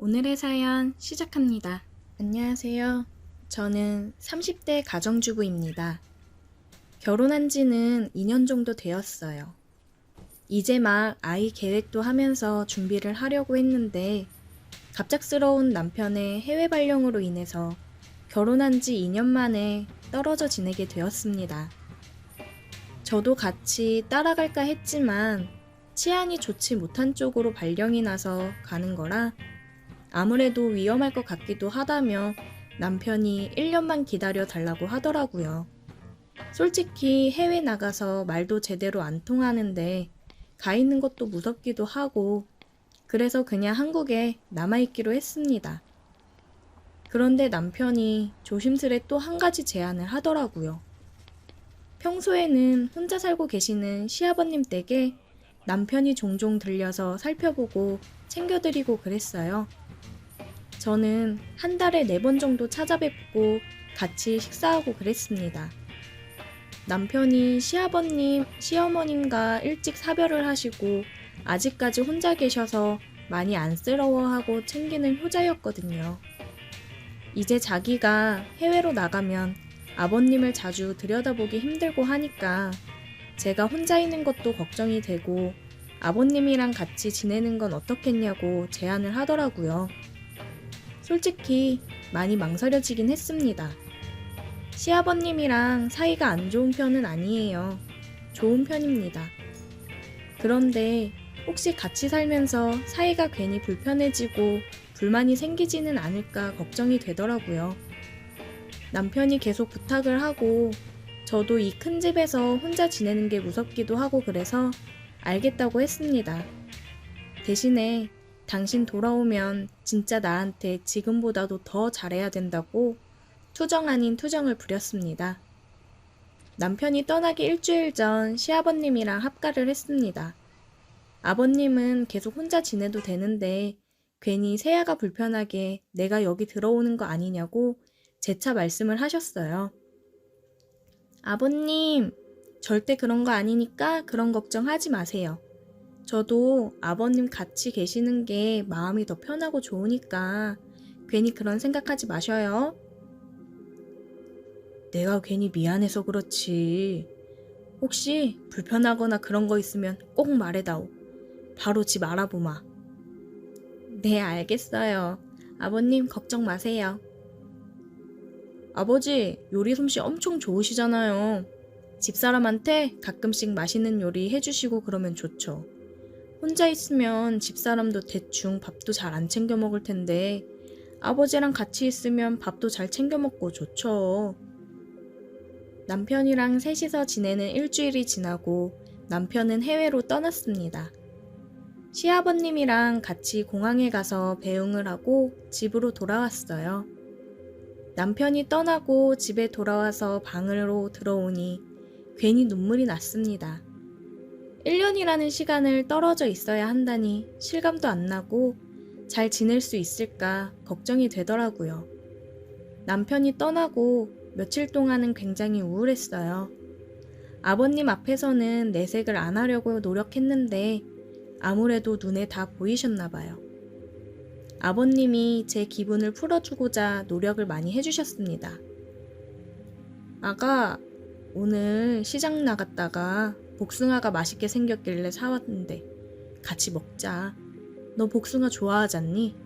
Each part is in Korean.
오늘의 사연 시작합니다. 안녕하세요. 저는 30대 가정주부입니다. 결혼한 지는 2년 정도 되었어요. 이제 막 아이 계획도 하면서 준비를 하려고 했는데 갑작스러운 남편의 해외 발령으로 인해서 결혼한 지 2년 만에 떨어져 지내게 되었습니다. 저도 같이 따라갈까 했지만 치안이 좋지 못한 쪽으로 발령이 나서 가는 거라 아무래도 위험할 것 같기도 하다며 남편이 1년만 기다려 달라고 하더라고요. 솔직히 해외 나가서 말도 제대로 안 통하는데 가 있는 것도 무섭기도 하고 그래서 그냥 한국에 남아있기로 했습니다. 그런데 남편이 조심스레 또 한 가지 제안을 하더라고요. 평소에는 혼자 살고 계시는 시아버님 댁에 남편이 종종 들려서 살펴보고 챙겨드리고 그랬어요. 저는 한 달에 4번 정도 찾아뵙고 같이 식사하고 그랬습니다. 남편이 시아버님, 시어머님과 일찍 사별을 하시고 아직까지 혼자 계셔서 많이 안쓰러워하고 챙기는 효자였거든요. 이제 자기가 해외로 나가면 아버님을 자주 들여다보기 힘들고 하니까 제가 혼자 있는 것도 걱정이 되고 아버님이랑 같이 지내는 건 어떻겠냐고 제안을 하더라고요. 솔직히 많이 망설여지긴 했습니다. 시아버님이랑 사이가 안 좋은 편은 아니에요. 좋은 편입니다. 그런데 혹시 같이 살면서 사이가 괜히 불편해지고 불만이 생기지는 않을까 걱정이 되더라고요. 남편이 계속 부탁을 하고 저도 이 큰 집에서 혼자 지내는 게 무섭기도 하고 그래서 알겠다고 했습니다. 대신에 당신 돌아오면 진짜 나한테 지금보다도 더 잘해야 된다고 투정 아닌 투정을 부렸습니다. 남편이 떠나기 일주일 전 시아버님이랑 합가를 했습니다. 아버님은 계속 혼자 지내도 되는데 괜히 세아가 불편하게 내가 여기 들어오는 거 아니냐고 재차 말씀을 하셨어요. 아버님, 절대 그런 거 아니니까 그런 걱정하지 마세요. 저도 아버님 같이 계시는 게 마음이 더 편하고 좋으니까 괜히 그런 생각하지 마셔요. 내가 괜히 미안해서 그렇지. 혹시 불편하거나 그런 거 있으면 꼭 말해다오. 바로 집 알아보마. 네, 알겠어요. 아버님 걱정 마세요. 아버지, 요리 솜씨 엄청 좋으시잖아요. 집사람한테 가끔씩 맛있는 요리 해주시고 그러면 좋죠. 혼자 있으면 집사람도 대충 밥도 잘 안 챙겨 먹을 텐데 아버지랑 같이 있으면 밥도 잘 챙겨 먹고 좋죠. 남편이랑 셋이서 지내는 일주일이 지나고 남편은 해외로 떠났습니다. 시아버님이랑 같이 공항에 가서 배웅을 하고 집으로 돌아왔어요. 남편이 떠나고 집에 돌아와서 방으로 들어오니 괜히 눈물이 났습니다. 1년이라는 시간을 떨어져 있어야 한다니 실감도 안 나고 잘 지낼 수 있을까 걱정이 되더라고요. 남편이 떠나고 며칠 동안은 굉장히 우울했어요. 아버님 앞에서는 내색을 안 하려고 노력했는데 아무래도 눈에 다 보이셨나 봐요. 아버님이 제 기분을 풀어주고자 노력을 많이 해주셨습니다. 아가, 오늘 시장 나갔다가 복숭아가 맛있게 생겼길래 사왔는데 같이 먹자. 너 복숭아 좋아하잖니?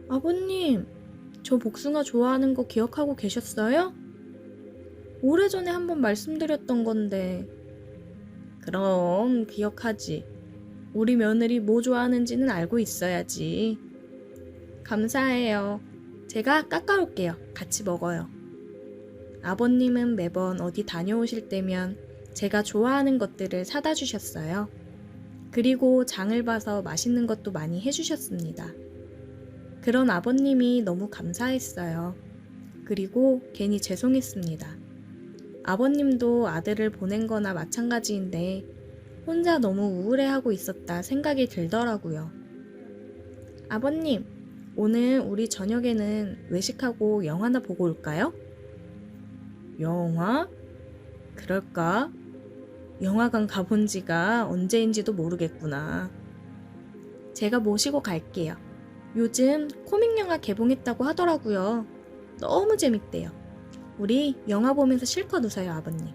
아버님, 저 복숭아 좋아하는 거 기억하고 계셨어요? 오래전에 한번 말씀드렸던 건데. 그럼 기억하지. 우리 며느리 뭐 좋아하는지는 알고 있어야지. 감사해요. 제가 깎아올게요. 같이 먹어요. 아버님은 매번 어디 다녀오실 때면 제가 좋아하는 것들을 사다 주셨어요. 그리고 장을 봐서 맛있는 것도 많이 해주셨습니다. 그런 아버님이 너무 감사했어요. 그리고 괜히 죄송했습니다. 아버님도 아들을 보낸 거나 마찬가지인데 혼자 너무 우울해하고 있었다 생각이 들더라고요. 아버님, 오늘 우리 저녁에는 외식하고 영화나 보고 올까요? 영화? 그럴까? 영화관 가본 지가 언제인지도 모르겠구나. 제가 모시고 갈게요. 요즘 코믹 영화 개봉했다고 하더라고요. 너무 재밌대요. 우리 영화 보면서 실컷 웃어요, 아버님.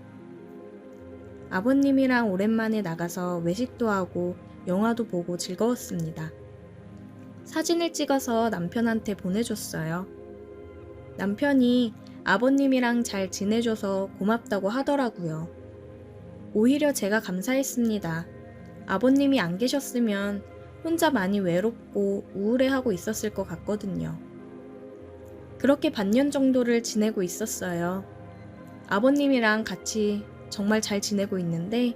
아버님이랑 오랜만에 나가서 외식도 하고 영화도 보고 즐거웠습니다. 사진을 찍어서 남편한테 보내줬어요. 남편이 아버님이랑 잘 지내줘서 고맙다고 하더라고요. 오히려 제가 감사했습니다. 아버님이 안 계셨으면 혼자 많이 외롭고 우울해하고 있었을 것 같거든요. 그렇게 반년 정도를 지내고 있었어요. 아버님이랑 같이 정말 잘 지내고 있는데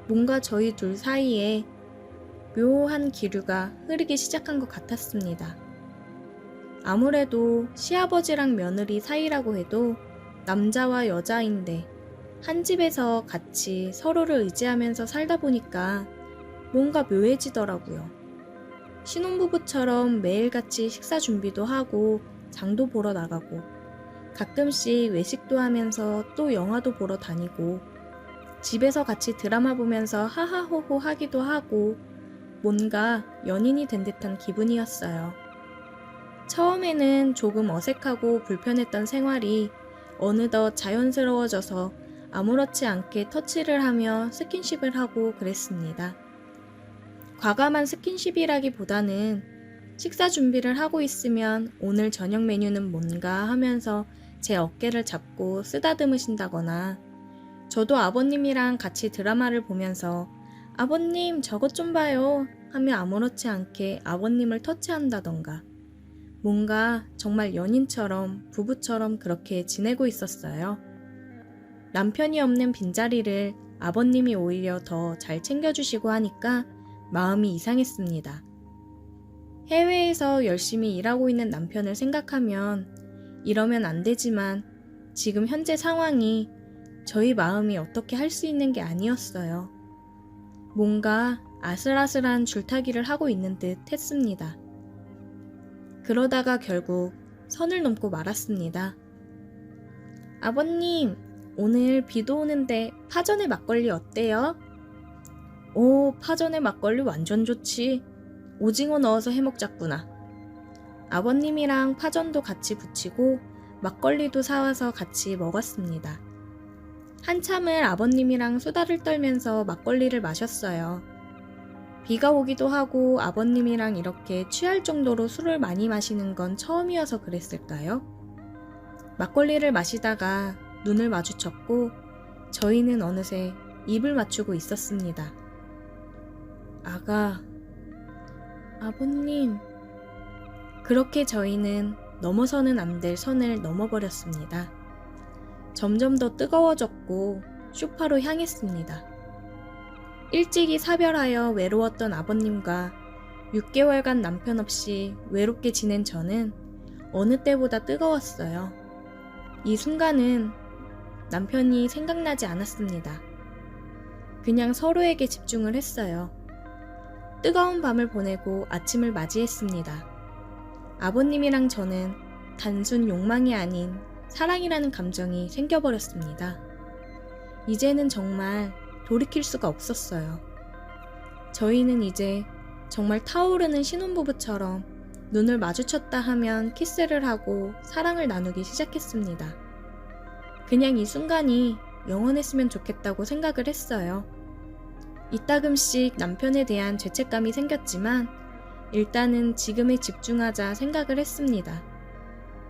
뭔가 저희 둘 사이에 묘한 기류가 흐르기 시작한 것 같았습니다. 아무래도 시아버지랑 며느리 사이라고 해도 남자와 여자인데 한 집에서 같이 서로를 의지하면서 살다 보니까 뭔가 묘해지더라고요. 신혼부부처럼 매일같이 식사 준비도 하고 장도 보러 나가고 가끔씩 외식도 하면서 또 영화도 보러 다니고 집에서 같이 드라마 보면서 하하호호 하기도 하고 뭔가 연인이 된 듯한 기분이었어요. 처음에는 조금 어색하고 불편했던 생활이 어느덧 자연스러워져서 아무렇지 않게 터치를 하며 스킨십을 하고 그랬습니다. 과감한 스킨십이라기보다는 식사 준비를 하고 있으면 오늘 저녁 메뉴는 뭔가 하면서 제 어깨를 잡고 쓰다듬으신다거나 저도 아버님이랑 같이 드라마를 보면서 아버님 저것 좀 봐요 하며 아무렇지 않게 아버님을 터치한다던가 뭔가 정말 연인처럼 부부처럼 그렇게 지내고 있었어요. 남편이 없는 빈자리를 아버님이 오히려 더 잘 챙겨주시고 하니까 마음이 이상했습니다. 해외에서 열심히 일하고 있는 남편을 생각하면 이러면 안 되지만 지금 현재 상황이 저희 마음이 어떻게 할 수 있는 게 아니었어요. 뭔가 아슬아슬한 줄타기를 하고 있는 듯 했습니다. 그러다가 결국 선을 넘고 말았습니다. 아버님, 오늘 비도 오는데 파전에 막걸리 어때요? 오, 파전에 막걸리 완전 좋지. 오징어 넣어서 해먹자꾸나. 아버님이랑 파전도 같이 부치고 막걸리도 사와서 같이 먹었습니다. 한참을 아버님이랑 수다를 떨면서 막걸리를 마셨어요. 비가 오기도 하고 아버님이랑 이렇게 취할 정도로 술을 많이 마시는 건 처음이어서 그랬을까요? 막걸리를 마시다가 눈을 마주쳤고 저희는 어느새 입을 맞추고 있었습니다. 아가, 아버님. 그렇게 저희는 넘어서는 안 될 선을 넘어버렸습니다. 점점 더 뜨거워졌고 소파로 향했습니다. 일찍이 사별하여 외로웠던 아버님과 6개월간 남편 없이 외롭게 지낸 저는 어느 때보다 뜨거웠어요. 이 순간은 남편이 생각나지 않았습니다. 그냥 서로에게 집중을 했어요. 뜨거운 밤을 보내고 아침을 맞이했습니다. 아버님이랑 저는 단순 욕망이 아닌 사랑이라는 감정이 생겨버렸습니다. 이제는 정말 돌이킬 수가 없었어요. 저희는 이제 정말 타오르는 신혼부부처럼 눈을 마주쳤다 하면 키스를 하고 사랑을 나누기 시작했습니다. 그냥 이 순간이 영원했으면 좋겠다고 생각을 했어요. 이따금씩 남편에 대한 죄책감이 생겼지만 일단은 지금에 집중하자 생각을 했습니다.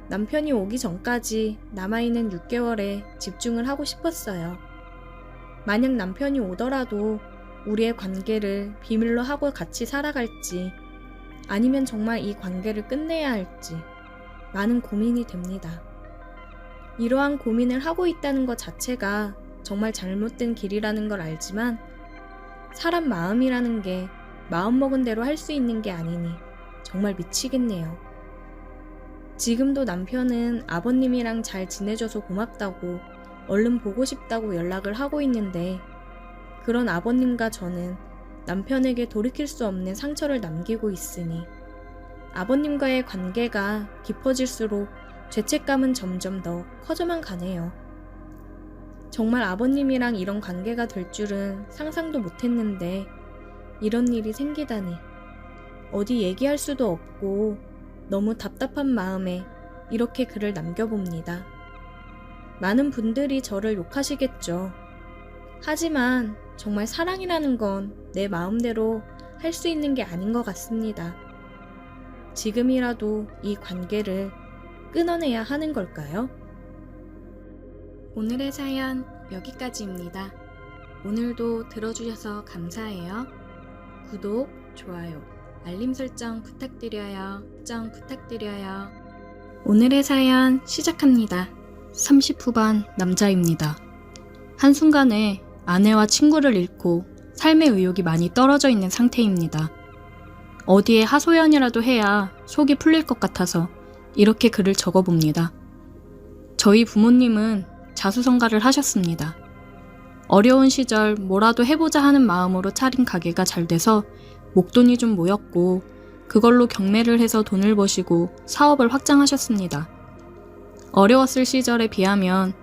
남편이 오기 전까지 남아있는 6개월에 집중을 하고 싶었어요. 만약 남편이 오더라도 우리의 관계를 비밀로 하고 같이 살아갈지 아니면 정말 이 관계를 끝내야 할지 많은 고민이 됩니다. 이러한 고민을 하고 있다는 것 자체가 정말 잘못된 길이라는 걸 알지만 사람 마음이라는 게 마음먹은 대로 할 수 있는 게 아니니 정말 미치겠네요. 지금도 남편은 아버님이랑 잘 지내줘서 고맙다고 얼른 보고 싶다고 연락을 하고 있는데 그런 아버님과 저는 남편에게 돌이킬 수 없는 상처를 남기고 있으니 아버님과의 관계가 깊어질수록 죄책감은 점점 더 커져만 가네요. 정말 아버님이랑 이런 관계가 될 줄은 상상도 못했는데 이런 일이 생기다니 어디 얘기할 수도 없고 너무 답답한 마음에 이렇게 글을 남겨봅니다. 많은 분들이 저를 욕하시겠죠. 하지만 정말 사랑이라는 건 내 마음대로 할 수 있는 게 아닌 것 같습니다. 지금이라도 이 관계를 끊어내야 하는 걸까요? 오늘의 사연 여기까지입니다. 오늘도 들어주셔서 감사해요. 구독, 좋아요, 알림 설정 부탁드려요. 오늘의 사연 시작합니다. 30 후반 남자입니다. 한순간에 아내와 친구를 잃고 삶의 의욕이 많이 떨어져 있는 상태입니다. 어디에 하소연이라도 해야 속이 풀릴 것 같아서 이렇게 글을 적어봅니다. 저희 부모님은 자수성가를 하셨습니다. 어려운 시절 뭐라도 해보자 하는 마음으로 차린 가게가 잘 돼서 목돈이 좀 모였고 그걸로 경매를 해서 돈을 버시고 사업을 확장하셨습니다. 어려웠을 시절에 비하면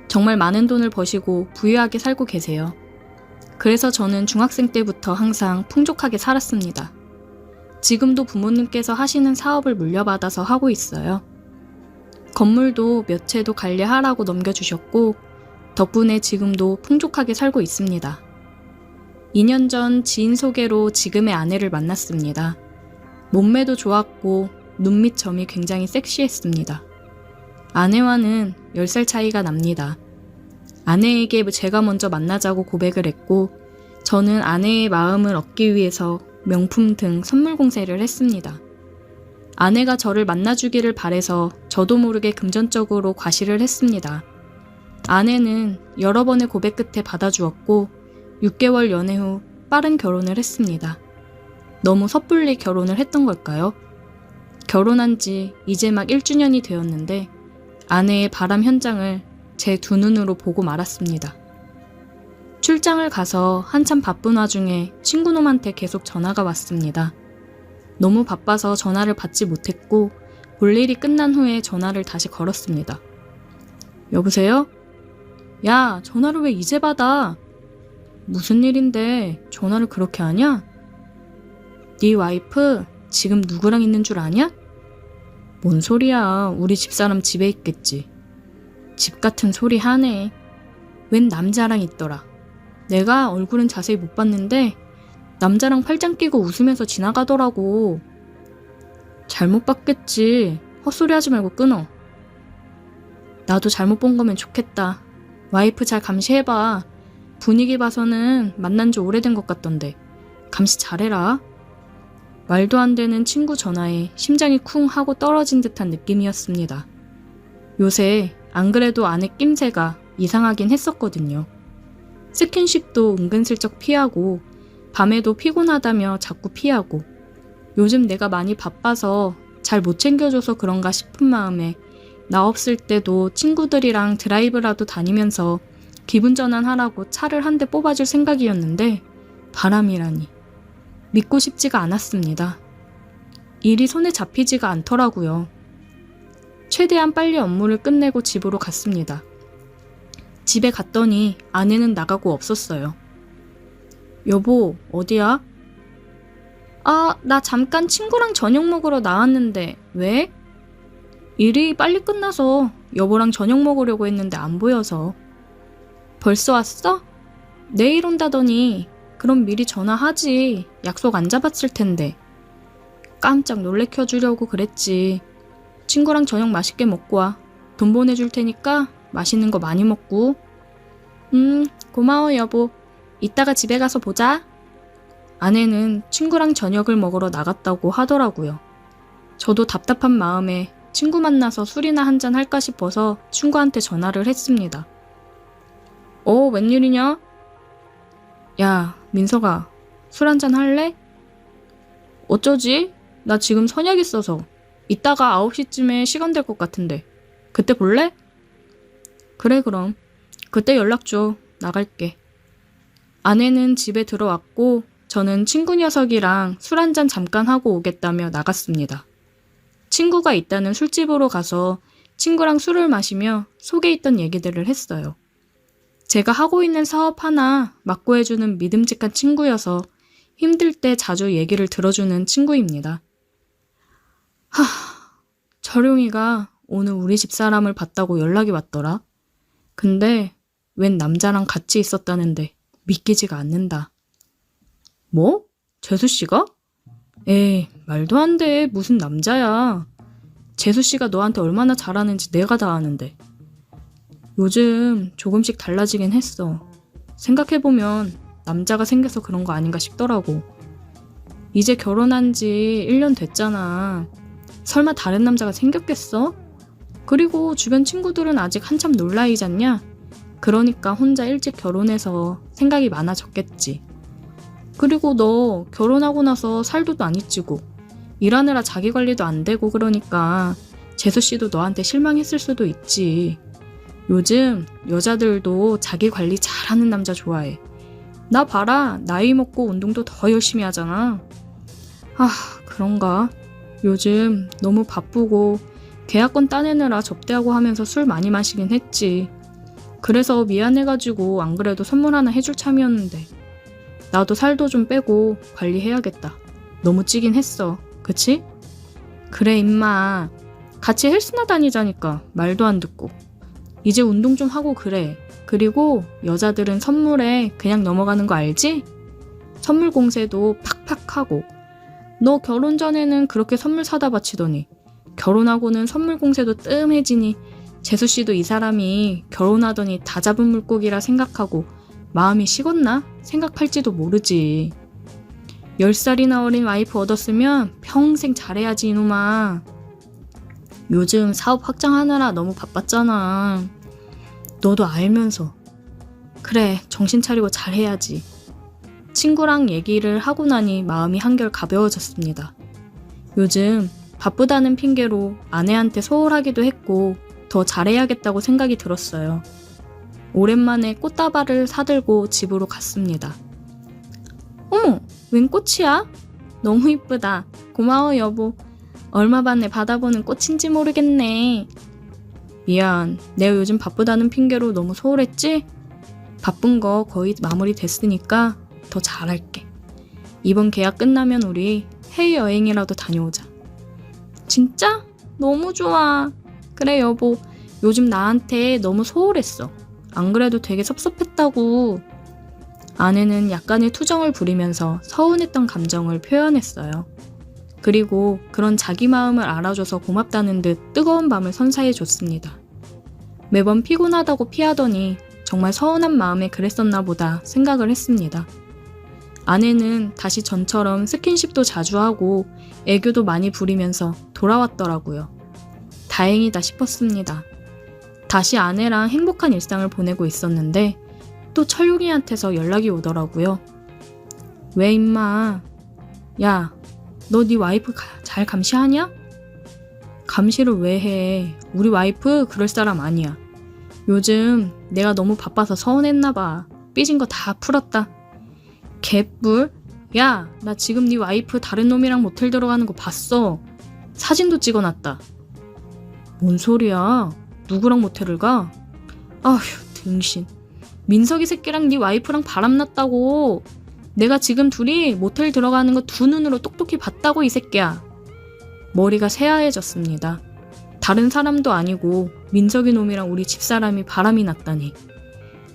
정말 많은 돈을 버시고 부유하게 살고 계세요. 그래서 저는 중학생 때부터 항상 풍족하게 살았습니다. 지금도 부모님께서 하시는 사업을 물려받아서 하고 있어요. 건물도 몇 채도 관리하라고 넘겨주셨고 덕분에 지금도 풍족하게 살고 있습니다. 2년 전 지인 소개로 지금의 아내를 만났습니다. 몸매도 좋았고 눈밑 점이 굉장히 섹시했습니다. 아내와는 10살 차이가 납니다. 아내에게 제가 먼저 만나자고 고백을 했고 저는 아내의 마음을 얻기 위해서 명품 등 선물 공세를 했습니다. 아내가 저를 만나주기를 바래서 저도 모르게 금전적으로 과시를 했습니다. 아내는 여러 번의 고백 끝에 받아주었고 6개월 연애 후 빠른 결혼을 했습니다. 너무 섣불리 결혼을 했던 걸까요? 결혼한 지 이제 막 1주년이 되었는데 아내의 바람 현장을 제 두 눈으로 보고 말았습니다. 출장을 가서 한참 바쁜 와중에 친구놈한테 계속 전화가 왔습니다. 너무 바빠서 전화를 받지 못했고 볼 일이 끝난 후에 전화를 다시 걸었습니다. 여보세요? 야, 전화를 왜 이제 받아? 무슨 일인데 전화를 그렇게 하냐? 네 와이프 지금 누구랑 있는 줄 아냐? 뭔 소리야, 우리 집사람 집에 있겠지. 집 같은 소리 하네. 웬 남자랑 있더라. 내가 얼굴은 자세히 못 봤는데 남자랑 팔짱 끼고 웃으면서 지나가더라고. 잘못 봤겠지. 헛소리 하지 말고 끊어. 나도 잘못 본 거면 좋겠다. 와이프 잘 감시해봐. 분위기 봐서는 만난 지 오래된 것 같던데. 감시 잘해라. 말도 안 되는 친구 전화에 심장이 쿵 하고 떨어진 듯한 느낌이었습니다. 요새 안 그래도 아내 낌새가 이상하긴 했었거든요. 스킨십도 은근슬쩍 피하고 밤에도 피곤하다며 자꾸 피하고 요즘 내가 많이 바빠서 잘 못 챙겨줘서 그런가 싶은 마음에 나 없을 때도 친구들이랑 드라이브라도 다니면서 기분 전환하라고 차를 한 대 뽑아줄 생각이었는데 바람이라니. 믿고 싶지가 않았습니다. 일이 손에 잡히지가 않더라고요. 최대한 빨리 업무를 끝내고 집으로 갔습니다. 집에 갔더니 아내는 나가고 없었어요. 여보, 어디야? 아, 나 잠깐 친구랑 저녁 먹으러 나왔는데 왜? 일이 빨리 끝나서 여보랑 저녁 먹으려고 했는데 안 보여서. 벌써 왔어? 내일 온다더니. 그럼 미리 전화하지. 약속 안 잡았을 텐데. 깜짝 놀래켜주려고 그랬지. 친구랑 저녁 맛있게 먹고 와. 돈 보내줄 테니까 맛있는 거 많이 먹고. 고마워 여보. 이따가 집에 가서 보자. 아내는 친구랑 저녁을 먹으러 나갔다고 하더라고요. 저도 답답한 마음에 친구 만나서 술이나 한잔 할까 싶어서 친구한테 전화를 했습니다. 웬일이냐? 야, 민석아, 술 한잔 할래? 어쩌지? 나 지금 선약 있어서. 이따가 9시쯤에 시간 될 것 같은데. 그때 볼래? 그래, 그럼. 그때 연락 줘. 나갈게. 아내는 집에 들어왔고 저는 친구 녀석이랑 술 한잔 잠깐 하고 오겠다며 나갔습니다. 친구가 있다는 술집으로 가서 친구랑 술을 마시며 속에 있던 얘기들을 했어요. 제가 하고 있는 사업 하나 맡고 해주는 믿음직한 친구여서 힘들 때 자주 얘기를 들어주는 친구입니다. 철용이가 오늘 우리 집 사람을 봤다고 연락이 왔더라. 근데 웬 남자랑 같이 있었다는데 믿기지가 않는다. 뭐? 재수씨가? 에이, 말도 안 돼. 무슨 남자야. 재수씨가 너한테 얼마나 잘하는지 내가 다 아는데. 요즘 조금씩 달라지긴 했어. 생각해보면 남자가 생겨서 그런 거 아닌가 싶더라고. 이제 결혼한 지 1년 됐잖아. 설마 다른 남자가 생겼겠어? 그리고 주변 친구들은 아직 한참 놀 나이잖냐? 그러니까 혼자 일찍 결혼해서 생각이 많아졌겠지. 그리고 너 결혼하고 나서 살도 많이 찌고 일하느라 자기 관리도 안 되고 그러니까 재수씨도 너한테 실망했을 수도 있지. 요즘 여자들도 자기 관리 잘하는 남자 좋아해. 나 봐라. 나이 먹고 운동도 더 열심히 하잖아. 그런가? 요즘 너무 바쁘고 계약권 따내느라 접대하고 하면서 술 많이 마시긴 했지. 그래서 미안해가지고 안 그래도 선물 하나 해줄 참이었는데 나도 살도 좀 빼고 관리해야겠다. 너무 찌긴 했어. 그치? 그래 임마. 같이 헬스나 다니자니까 말도 안 듣고. 이제 운동 좀 하고 그래. 그리고 여자들은 선물에 그냥 넘어가는 거 알지? 선물 공세도 팍팍 하고. 너 결혼 전에는 그렇게 선물 사다 바치더니 결혼하고는 선물 공세도 뜸해지니 재수씨도 이 사람이 결혼하더니 다 잡은 물고기라 생각하고 마음이 식었나? 생각할지도 모르지. 10살이나 어린 와이프 얻었으면 평생 잘해야지 이놈아. 요즘 사업 확장하느라 너무 바빴잖아. 너도 알면서. 그래, 정신 차리고 잘해야지. 친구랑 얘기를 하고 나니 마음이 한결 가벼워졌습니다. 요즘 바쁘다는 핑계로 아내한테 소홀하기도 했고 더 잘해야겠다고 생각이 들었어요. 오랜만에 꽃다발을 사들고 집으로 갔습니다. 어머, 웬 꽃이야? 너무 이쁘다. 고마워 여보. 얼마 만에 받아보는 꽃인지 모르겠네. 미안, 내가 요즘 바쁘다는 핑계로 너무 소홀했지? 바쁜 거 거의 마무리 됐으니까 더 잘할게. 이번 계약 끝나면 우리 해외여행이라도 다녀오자. 진짜? 너무 좋아. 그래 여보, 요즘 나한테 너무 소홀했어. 안 그래도 되게 섭섭했다고. 아내는 약간의 투정을 부리면서 서운했던 감정을 표현했어요. 그리고 그런 자기 마음을 알아줘서 고맙다는 듯 뜨거운 밤을 선사해줬습니다. 매번 피곤하다고 피하더니 정말 서운한 마음에 그랬었나 보다 생각을 했습니다. 아내는 다시 전처럼 스킨십도 자주 하고 애교도 많이 부리면서 돌아왔더라고요. 다행이다 싶었습니다. 다시 아내랑 행복한 일상을 보내고 있었는데 또 철용이한테서 연락이 오더라고요. 왜 임마? 야, 너 네 와이프 잘 감시하냐? 감시를 왜 해? 우리 와이프 그럴 사람 아니야. 요즘 내가 너무 바빠서 서운했나 봐. 삐진 거 다 풀었다. 개뿔? 야, 나 지금 네 와이프 다른 놈이랑 모텔 들어가는 거 봤어. 사진도 찍어놨다. 뭔 소리야? 누구랑 모텔을 가? 아휴, 등신. 민석이 새끼랑 네 와이프랑 바람났다고. 내가 지금 둘이 모텔 들어가는 거 두 눈으로 똑똑히 봤다고 이 새끼야. 머리가 새하얘졌습니다. 다른 사람도 아니고 민석이 놈이랑 우리 집사람이 바람이 났다니.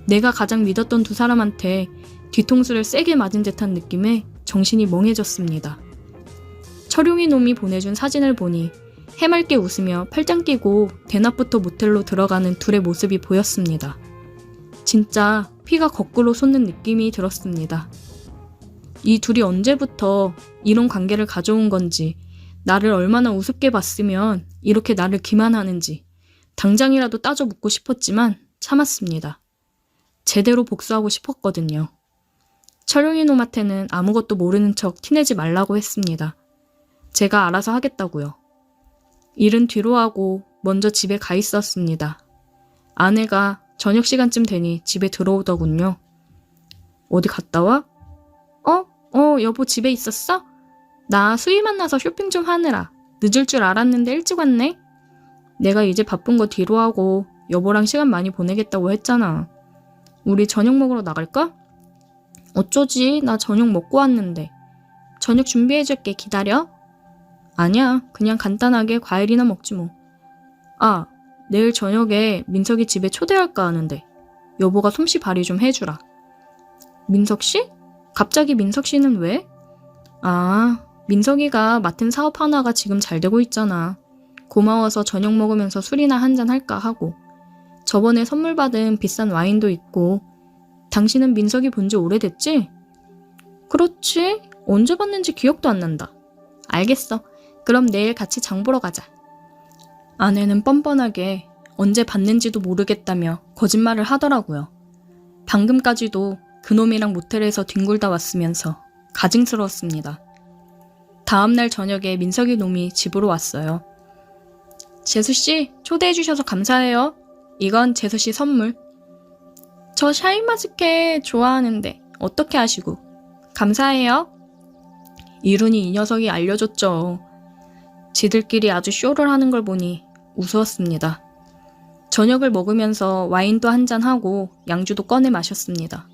내가 가장 믿었던 두 사람한테 뒤통수를 세게 맞은 듯한 느낌에 정신이 멍해졌습니다. 철용이 놈이 보내준 사진을 보니 해맑게 웃으며 팔짱 끼고 대낮부터 모텔로 들어가는 둘의 모습이 보였습니다. 진짜 피가 거꾸로 솟는 느낌이 들었습니다. 이 둘이 언제부터 이런 관계를 가져온 건지, 나를 얼마나 우습게 봤으면 이렇게 나를 기만하는지 당장이라도 따져 묻고 싶었지만 참았습니다. 제대로 복수하고 싶었거든요. 철용이 놈한테는 아무것도 모르는 척 티내지 말라고 했습니다. 제가 알아서 하겠다고요. 일은 뒤로 하고 먼저 집에 가 있었습니다. 아내가 저녁 시간쯤 되니 집에 들어오더군요. 어디 갔다 와? 여보 집에 있었어? 나 수희 만나서 쇼핑 좀 하느라 늦을 줄 알았는데 일찍 왔네? 내가 이제 바쁜 거 뒤로 하고 여보랑 시간 많이 보내겠다고 했잖아. 우리 저녁 먹으러 나갈까? 어쩌지? 나 저녁 먹고 왔는데. 저녁 준비해줄게. 기다려. 아니야, 그냥 간단하게 과일이나 먹지 뭐. 아, 내일 저녁에 민석이 집에 초대할까 하는데 여보가 솜씨 발휘 좀 해주라. 민석 씨? 갑자기 민석 씨는 왜? 아, 민석이가 맡은 사업 하나가 지금 잘 되고 있잖아. 고마워서 저녁 먹으면서 술이나 한잔 할까 하고. 저번에 선물 받은 비싼 와인도 있고. 당신은 민석이 본 지 오래됐지? 그렇지. 언제 봤는지 기억도 안 난다. 알겠어. 그럼 내일 같이 장 보러 가자. 아내는 뻔뻔하게 언제 봤는지도 모르겠다며 거짓말을 하더라고요. 방금까지도 그놈이랑 모텔에서 뒹굴다 왔으면서 가증스러웠습니다. 다음날 저녁에 민석이 놈이 집으로 왔어요. 재수씨, 초대해주셔서 감사해요. 이건 재수씨 선물. 저 샤인마스켓 좋아하는데 어떻게 아시고? 감사해요. 이룬이 이 녀석이 알려줬죠. 지들끼리 아주 쇼를 하는 걸 보니 우스웠습니다. 저녁을 먹으면서 와인도 한잔하고 양주도 꺼내 마셨습니다.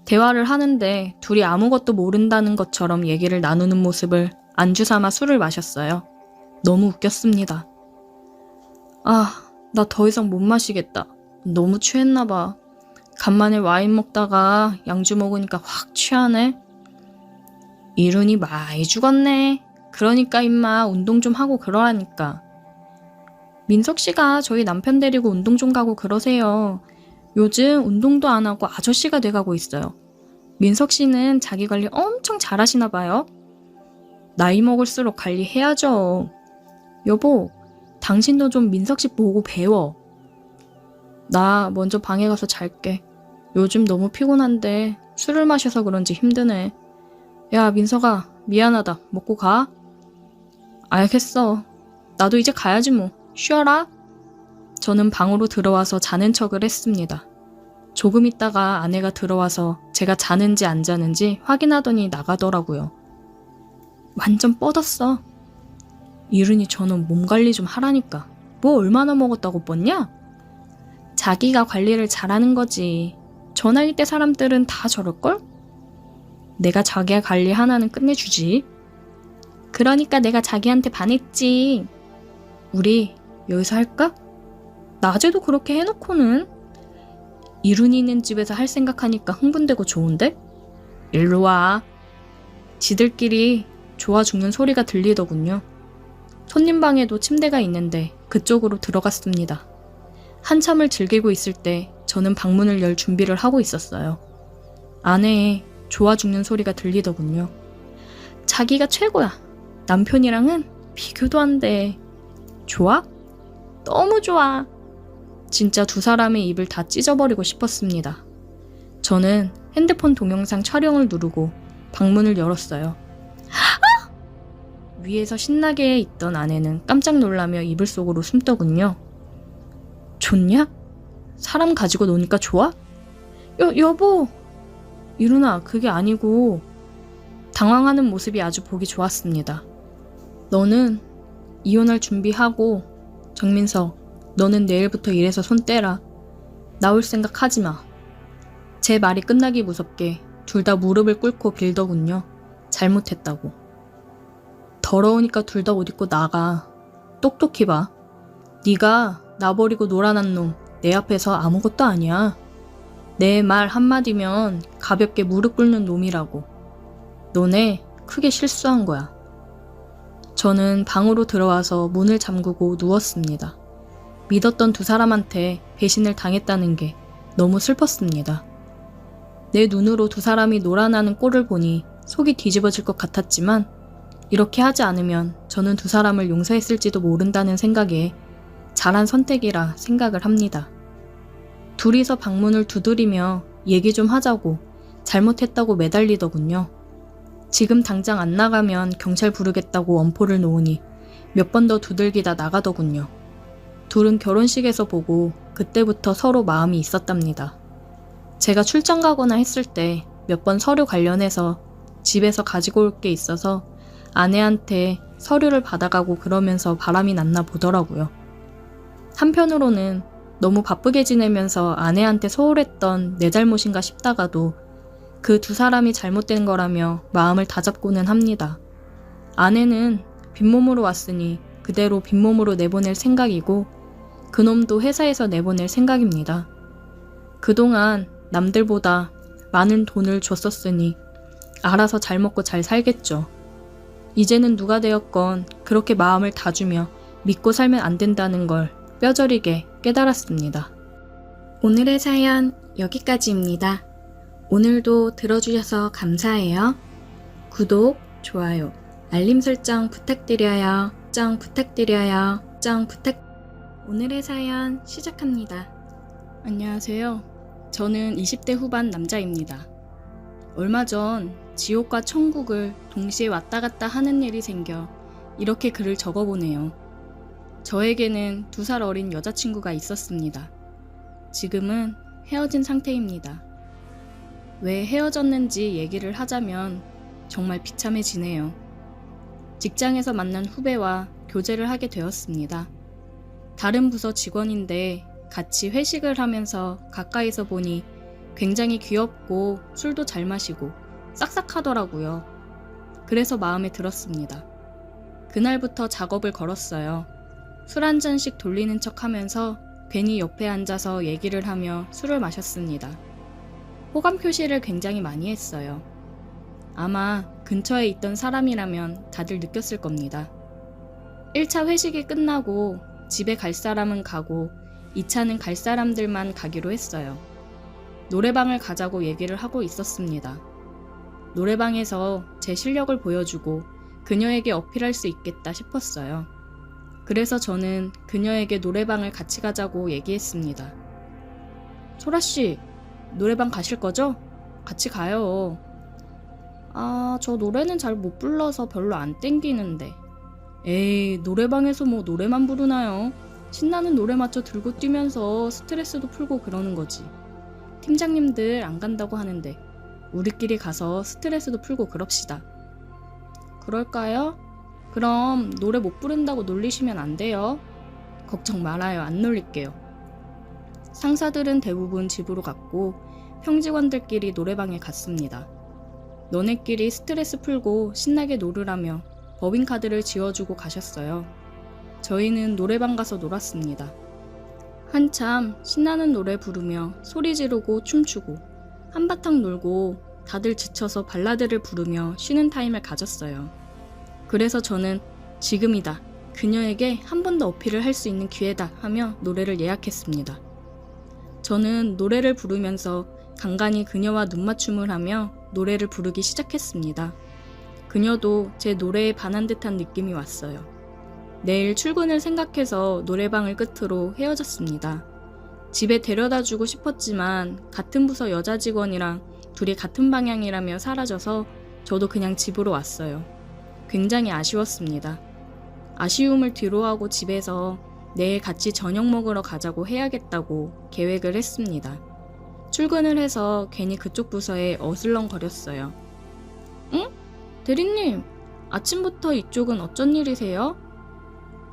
대화를 하는데 둘이 아무것도 모른다는 것처럼 얘기를 나누는 모습을 안주 삼아 술을 마셨어요. 너무 웃겼습니다. 아, 나 더 이상 못 마시겠다. 너무 취했나 봐. 간만에 와인 먹다가 양주 먹으니까 확 취하네. 이룬이 많이 죽었네. 그러니까 임마 운동 좀 하고 그러라니까. 민석 씨가 저희 남편 데리고 운동 좀 가고 그러세요. 요즘 운동도 안 하고 아저씨가 돼가고 있어요. 민석 씨는 자기 관리 엄청 잘하시나 봐요. 나이 먹을수록 관리해야죠. 여보, 당신도 좀 민석 씨 보고 배워. 나 먼저 방에 가서 잘게. 요즘 너무 피곤한데 술을 마셔서 그런지 힘드네. 야, 민석아, 미안하다. 먹고 가. 알겠어. 나도 이제 가야지 뭐. 쉬어라. 저는 방으로 들어와서 자는 척을 했습니다. 조금 있다가 아내가 들어와서 제가 자는지 안 자는지 확인하더니 나가더라고요. 완전 뻗었어. 이른이 저는 몸 관리 좀 하라니까. 뭐 얼마나 먹었다고 뻗냐? 자기가 관리를 잘하는 거지. 저 나이 때 사람들은 다 저럴걸? 내가 자기야 관리 하나는 끝내주지. 그러니까 내가 자기한테 반했지. 우리 여기서 할까? 낮에도 그렇게 해놓고는. 이룬이 있는 집에서 할 생각하니까 흥분되고 좋은데? 일로 와. 지들끼리 좋아 죽는 소리가 들리더군요. 손님 방에도 침대가 있는데 그쪽으로 들어갔습니다. 한참을 즐기고 있을 때 저는 방문을 열 준비를 하고 있었어요. 아내의 좋아 죽는 소리가 들리더군요. 자기가 최고야. 남편이랑은 비교도 안 돼. 좋아? 너무 좋아. 진짜 두 사람의 입을 다 찢어버리고 싶었습니다. 저는 핸드폰 동영상 촬영을 누르고 방문을 열었어요. 아! 위에서 신나게 있던 아내는 깜짝 놀라며 이불 속으로 숨더군요. 좋냐? 사람 가지고 노니까 좋아? 여보! 이루나, 그게 아니고. 당황하는 모습이 아주 보기 좋았습니다. 너는 이혼할 준비하고, 정민석, 너는 내일부터 일해서 손 떼라. 나올 생각 하지 마. 제 말이 끝나기 무섭게 둘 다 무릎을 꿇고 빌더군요. 잘못했다고. 더러우니까 둘 다 옷 입고 나가. 똑똑히 봐. 네가 나 버리고 놀아난 놈 내 앞에서 아무것도 아니야. 내 말 한마디면 가볍게 무릎 꿇는 놈이라고. 너네 크게 실수한 거야. 저는 방으로 들어와서 문을 잠그고 누웠습니다. 믿었던 두 사람한테 배신을 당했다는 게 너무 슬펐습니다. 내 눈으로 두 사람이 놀아나는 꼴을 보니 속이 뒤집어질 것 같았지만 이렇게 하지 않으면 저는 두 사람을 용서했을지도 모른다는 생각에 잘한 선택이라 생각을 합니다. 둘이서 방문을 두드리며 얘기 좀 하자고 잘못했다고 매달리더군요. 지금 당장 안 나가면 경찰 부르겠다고 엄포를 놓으니 몇 번 더 두들기다 나가더군요. 둘은 결혼식에서 보고 그때부터 서로 마음이 있었답니다. 제가 출장 가거나 했을 때 몇 번 서류 관련해서 집에서 가지고 올 게 있어서 아내한테 서류를 받아가고 그러면서 바람이 났나 보더라고요. 한편으로는 너무 바쁘게 지내면서 아내한테 소홀했던 내 잘못인가 싶다가도 그 두 사람이 잘못된 거라며 마음을 다잡고는 합니다. 아내는 빈몸으로 왔으니 그대로 빈몸으로 내보낼 생각이고 그놈도 회사에서 내보낼 생각입니다. 그동안 남들보다 많은 돈을 줬었으니 알아서 잘 먹고 잘 살겠죠. 이제는 누가 되었건 그렇게 마음을 다주며 믿고 살면 안 된다는 걸 뼈저리게 깨달았습니다. 오늘의 사연 여기까지입니다. 오늘도 들어주셔서 감사해요. 구독, 좋아요, 알림 설정 부탁드려요. 오늘의 사연 시작합니다. 안녕하세요. 저는 20대 후반 남자입니다. 얼마 전 지옥과 천국을 동시에 왔다 갔다 하는 일이 생겨 이렇게 글을 적어보네요. 저에게는 2살 어린 여자친구가 있었습니다. 지금은 헤어진 상태입니다. 왜 헤어졌는지 얘기를 하자면 정말 비참해지네요. 직장에서 만난 후배와 교제를 하게 되었습니다. 다른 부서 직원인데 같이 회식을 하면서 가까이서 보니 굉장히 귀엽고 술도 잘 마시고 싹싹하더라고요. 그래서 마음에 들었습니다. 그날부터 작업을 걸었어요. 술 한 잔씩 돌리는 척 하면서 괜히 옆에 앉아서 얘기를 하며 술을 마셨습니다. 호감 표시를 굉장히 많이 했어요. 아마 근처에 있던 사람이라면 다들 느꼈을 겁니다. 1차 회식이 끝나고 집에 갈 사람은 가고 2차는 갈 사람들만 가기로 했어요. 노래방을 가자고 얘기를 하고 있었습니다. 노래방에서 제 실력을 보여주고 그녀에게 어필할 수 있겠다 싶었어요. 그래서 저는 그녀에게 노래방을 같이 가자고 얘기했습니다. 소라씨, 노래방 가실 거죠? 같이 가요. 저 노래는 잘 못 불러서 별로 안 땡기는데. 에이, 노래방에서 뭐 노래만 부르나요? 신나는 노래 맞춰 들고 뛰면서 스트레스도 풀고 그러는 거지. 팀장님들 안 간다고 하는데 우리끼리 가서 스트레스도 풀고 그럽시다. 그럴까요? 그럼 노래 못 부른다고 놀리시면 안 돼요. 걱정 말아요. 안 놀릴게요. 상사들은 대부분 집으로 갔고 평직원들끼리 노래방에 갔습니다. 너네끼리 스트레스 풀고 신나게 놀으라며 법인카드를 지워주고 가셨어요. 저희는 노래방 가서 놀았습니다. 한참 신나는 노래 부르며 소리 지르고 춤추고 한바탕 놀고 다들 지쳐서 발라드를 부르며 쉬는 타임을 가졌어요. 그래서 저는 지금이다. 그녀에게 한 번 더 어필을 할 수 있는 기회다 하며 노래를 예약했습니다. 저는 노래를 부르면서 간간히 그녀와 눈맞춤을 하며 노래를 부르기 시작했습니다. 그녀도 제 노래에 반한 듯한 느낌이 왔어요. 내일 출근을 생각해서 노래방을 끝으로 헤어졌습니다. 집에 데려다 주고 싶었지만 같은 부서 여자 직원이랑 둘이 같은 방향이라며 사라져서 저도 그냥 집으로 왔어요. 굉장히 아쉬웠습니다. 아쉬움을 뒤로하고 집에서 내일 같이 저녁 먹으러 가자고 해야겠다고 계획을 했습니다. 출근을 해서 괜히 그쪽 부서에 어슬렁거렸어요. 응? 대리님, 아침부터 이쪽은 어쩐 일이세요?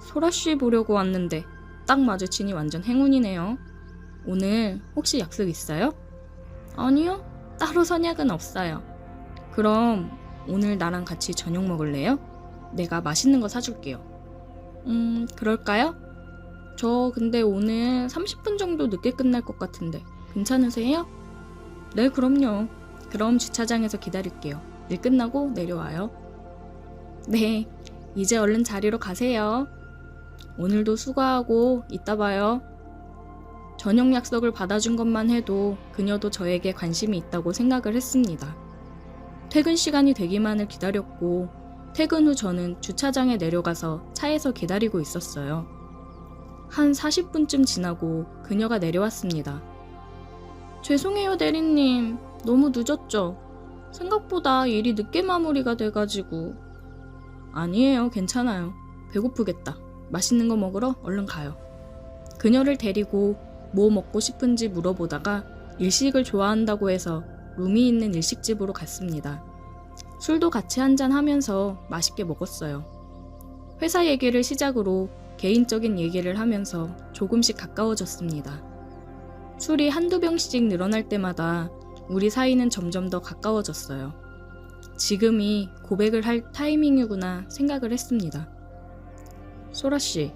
소라씨 보려고 왔는데 딱 마주치니 완전 행운이네요. 오늘 혹시 약속 있어요? 아니요, 따로 선약은 없어요. 그럼 오늘 나랑 같이 저녁 먹을래요? 내가 맛있는 거 사줄게요. 그럴까요? 저 근데 오늘 30분 정도 늦게 끝날 것 같은데 괜찮으세요? 네, 그럼요. 그럼 주차장에서 기다릴게요. 일 끝나고 내려와요. 네, 이제 얼른 자리로 가세요. 오늘도 수고하고 이따 봐요. 저녁 약속을 받아준 것만 해도 그녀도 저에게 관심이 있다고 생각을 했습니다. 퇴근 시간이 되기만을 기다렸고 퇴근 후 저는 주차장에 내려가서 차에서 기다리고 있었어요. 한 40분쯤 지나고 그녀가 내려왔습니다. 죄송해요, 대리님. 너무 늦었죠? 생각보다 일이 늦게 마무리가 돼가지고. 아니에요, 괜찮아요. 배고프겠다. 맛있는 거 먹으러 얼른 가요. 그녀를 데리고 뭐 먹고 싶은지 물어보다가 일식을 좋아한다고 해서 룸이 있는 일식집으로 갔습니다. 술도 같이 한잔하면서 맛있게 먹었어요. 회사 얘기를 시작으로 개인적인 얘기를 하면서 조금씩 가까워졌습니다. 술이 한두 병씩 늘어날 때마다 우리 사이는 점점 더 가까워졌어요. 지금이 고백을 할 타이밍이구나 생각을 했습니다. 소라씨,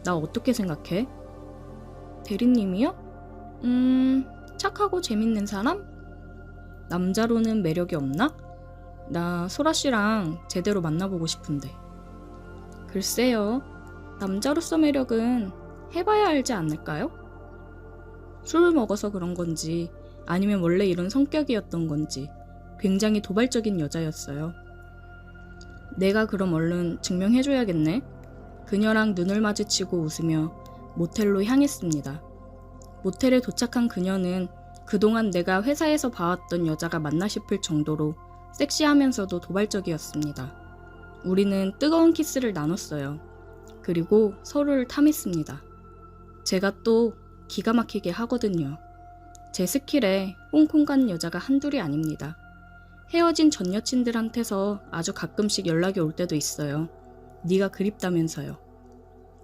나 어떻게 생각해? 대리님이요? 착하고 재밌는 사람? 남자로는 매력이 없나? 나 소라씨랑 제대로 만나보고 싶은데. 글쎄요, 남자로서 매력은 해봐야 알지 않을까요? 술을 먹어서 그런 건지 아니면 원래 이런 성격이었던 건지 굉장히 도발적인 여자였어요. 내가 그럼 얼른 증명해줘야겠네. 그녀랑 눈을 마주치고 웃으며 모텔로 향했습니다. 모텔에 도착한 그녀는 그동안 내가 회사에서 봐왔던 여자가 맞나 싶을 정도로 섹시하면서도 도발적이었습니다. 우리는 뜨거운 키스를 나눴어요. 그리고 서로를 탐했습니다. 제가 또 기가 막히게 하거든요. 제 스킬에 홍콩 간 여자가 한둘이 아닙니다. 헤어진 전 여친들한테서 아주 가끔씩 연락이 올 때도 있어요. 네가 그립다면서요.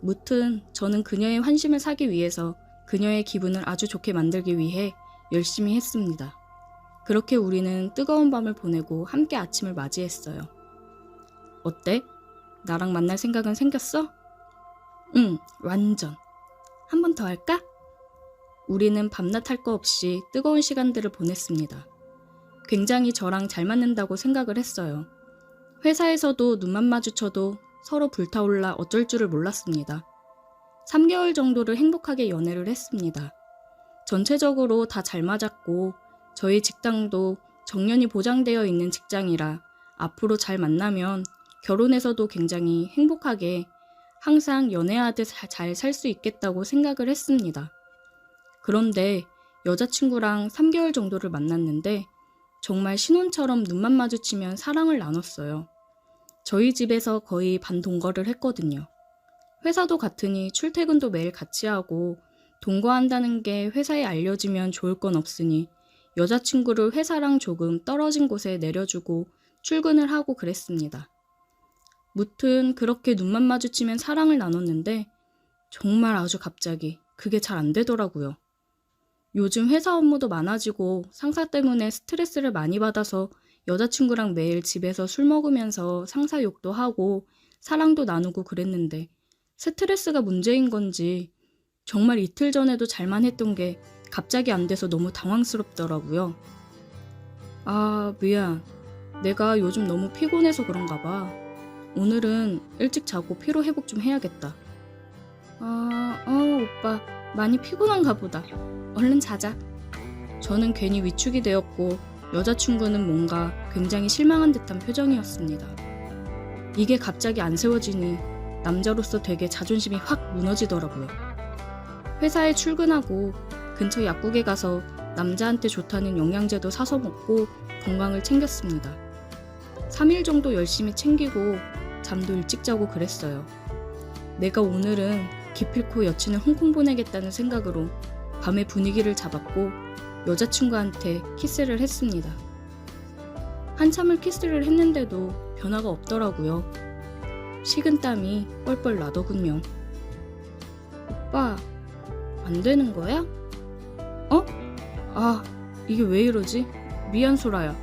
무튼 저는 그녀의 환심을 사기 위해서 그녀의 기분을 아주 좋게 만들기 위해 열심히 했습니다. 그렇게 우리는 뜨거운 밤을 보내고 함께 아침을 맞이했어요. 어때? 나랑 만날 생각은 생겼어? 응, 완전. 한 번 더 할까? 우리는 밤낮 할 거 없이 뜨거운 시간들을 보냈습니다. 굉장히 저랑 잘 맞는다고 생각을 했어요. 회사에서도 눈만 마주쳐도 서로 불타올라 어쩔 줄을 몰랐습니다. 3개월 정도를 행복하게 연애를 했습니다. 전체적으로 다 잘 맞았고 저희 직장도 정년이 보장되어 있는 직장이라 앞으로 잘 만나면 결혼해서도 굉장히 행복하게 항상 연애하듯 잘 살 수 있겠다고 생각을 했습니다. 그런데 여자친구랑 3개월 정도를 만났는데 정말 신혼처럼 눈만 마주치면 사랑을 나눴어요. 저희 집에서 거의 반동거를 했거든요. 회사도 같으니 출퇴근도 매일 같이 하고 동거한다는 게 회사에 알려지면 좋을 건 없으니 여자친구를 회사랑 조금 떨어진 곳에 내려주고 출근을 하고 그랬습니다. 무튼 그렇게 눈만 마주치면 사랑을 나눴는데 정말 아주 갑자기 그게 잘 안 되더라고요. 요즘 회사 업무도 많아지고 상사 때문에 스트레스를 많이 받아서 여자친구랑 매일 집에서 술 먹으면서 상사 욕도 하고 사랑도 나누고 그랬는데 스트레스가 문제인 건지 정말 이틀 전에도 잘만 했던 게 갑자기 안 돼서 너무 당황스럽더라고요. 아, 미안. 내가 요즘 너무 피곤해서 그런가 봐. 오늘은 일찍 자고 피로 회복 좀 해야겠다. 오빠. 많이 피곤한가 보다. 얼른 자자. 저는 괜히 위축이 되었고 여자친구는 뭔가 굉장히 실망한 듯한 표정이었습니다. 이게 갑자기 안 세워지니 남자로서 되게 자존심이 확 무너지더라고요. 회사에 출근하고 근처 약국에 가서 남자한테 좋다는 영양제도 사서 먹고 건강을 챙겼습니다. 3일 정도 열심히 챙기고 잠도 일찍 자고 그랬어요. 내가 오늘은 기필코 여친을 홍콩 보내겠다는 생각으로 밤의 분위기를 잡았고 여자친구한테 키스를 했습니다. 한참을 키스를 했는데도 변화가 없더라고요. 식은땀이 뻘뻘 나더군요. 오빠, 안 되는 거야? 이게 왜 이러지? 미안 소라야.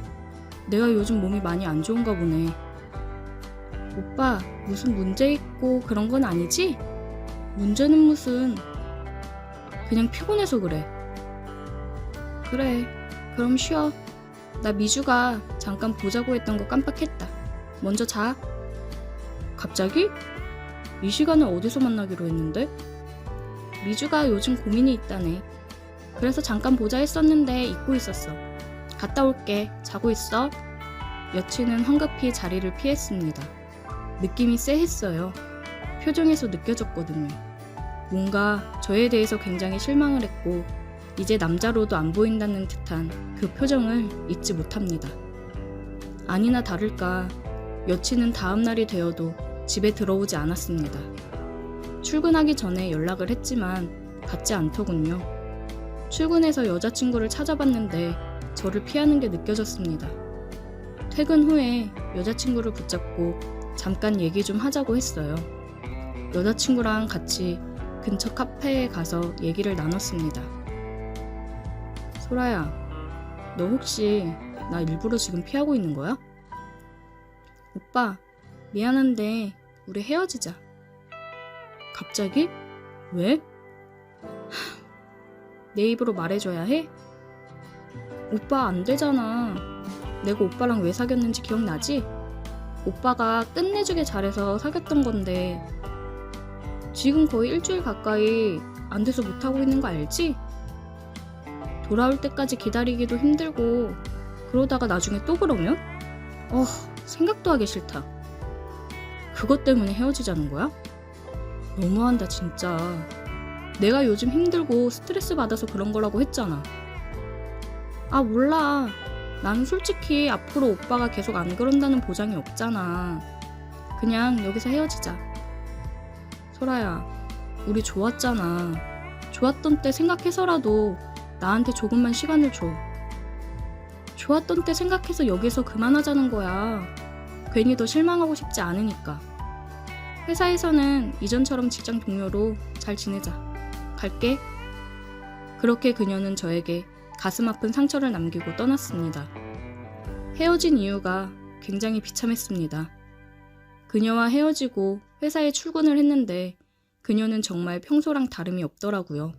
내가 요즘 몸이 많이 안 좋은가 보네. 오빠, 무슨 문제 있고 그런 건 아니지? 문제는 무슨... 그냥 피곤해서 그래. 그래, 그럼 쉬어. 나 미주가 잠깐 보자고 했던 거 깜빡했다. 먼저 자. 갑자기? 이 시간에 어디서 만나기로 했는데? 미주가 요즘 고민이 있다네. 그래서 잠깐 보자 했었는데 잊고 있었어. 갔다 올게. 자고 있어. 여친은 황급히 자리를 피했습니다. 느낌이 쎄했어요. 표정에서 느껴졌거든요. 뭔가 저에 대해서 굉장히 실망을 했고 이제 남자로도 안 보인다는 듯한 그 표정을 잊지 못합니다. 아니나 다를까 여친은 다음 날이 되어도 집에 들어오지 않았습니다. 출근하기 전에 연락을 했지만 받지 않더군요. 출근해서 여자친구를 찾아봤는데 저를 피하는 게 느껴졌습니다. 퇴근 후에 여자친구를 붙잡고 잠깐 얘기 좀 하자고 했어요. 여자친구랑 같이 근처 카페에 가서 얘기를 나눴습니다. 소라야, 너 혹시 나 일부러 지금 피하고 있는 거야? 오빠, 미안한데 우리 헤어지자. 갑자기? 왜? 내 입으로 말해줘야 해? 오빠 안 되잖아. 내가 오빠랑 왜 사귀었는지 기억나지? 오빠가 끝내주게 잘해서 사귀었던 건데 지금 거의 일주일 가까이 안 돼서 못하고 있는 거 알지? 돌아올 때까지 기다리기도 힘들고 그러다가 나중에 또 그러면? 생각도 하기 싫다. 그것 때문에 헤어지자는 거야? 너무한다 진짜. 내가 요즘 힘들고 스트레스 받아서 그런 거라고 했잖아. 아 몰라. 나는 솔직히 앞으로 오빠가 계속 안 그런다는 보장이 없잖아. 그냥 여기서 헤어지자. 소라야, 우리 좋았잖아. 좋았던 때 생각해서라도 나한테 조금만 시간을 줘. 좋았던 때 생각해서 여기서 그만하자는 거야. 괜히 더 실망하고 싶지 않으니까. 회사에서는 이전처럼 직장 동료로 잘 지내자. 갈게. 그렇게 그녀는 저에게 가슴 아픈 상처를 남기고 떠났습니다. 헤어진 이유가 굉장히 비참했습니다. 그녀와 헤어지고 회사에 출근을 했는데 그녀는 정말 평소랑 다름이 없더라고요.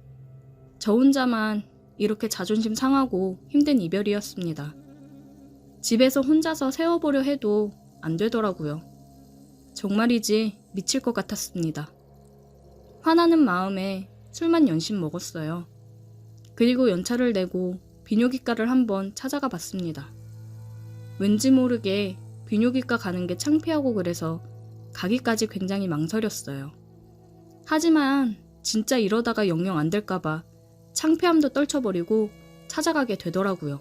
저 혼자만 이렇게 자존심 상하고 힘든 이별이었습니다. 집에서 혼자서 세워보려 해도 안 되더라고요. 정말이지 미칠 것 같았습니다. 화나는 마음에 술만 연신 먹었어요. 그리고 연차를 내고 비뇨기과를 한번 찾아가 봤습니다. 왠지 모르게 비뇨기과 가는 게 창피하고 그래서 가기까지 굉장히 망설였어요. 하지만 진짜 이러다가 영영 안 될까봐 창피함도 떨쳐버리고 찾아가게 되더라고요.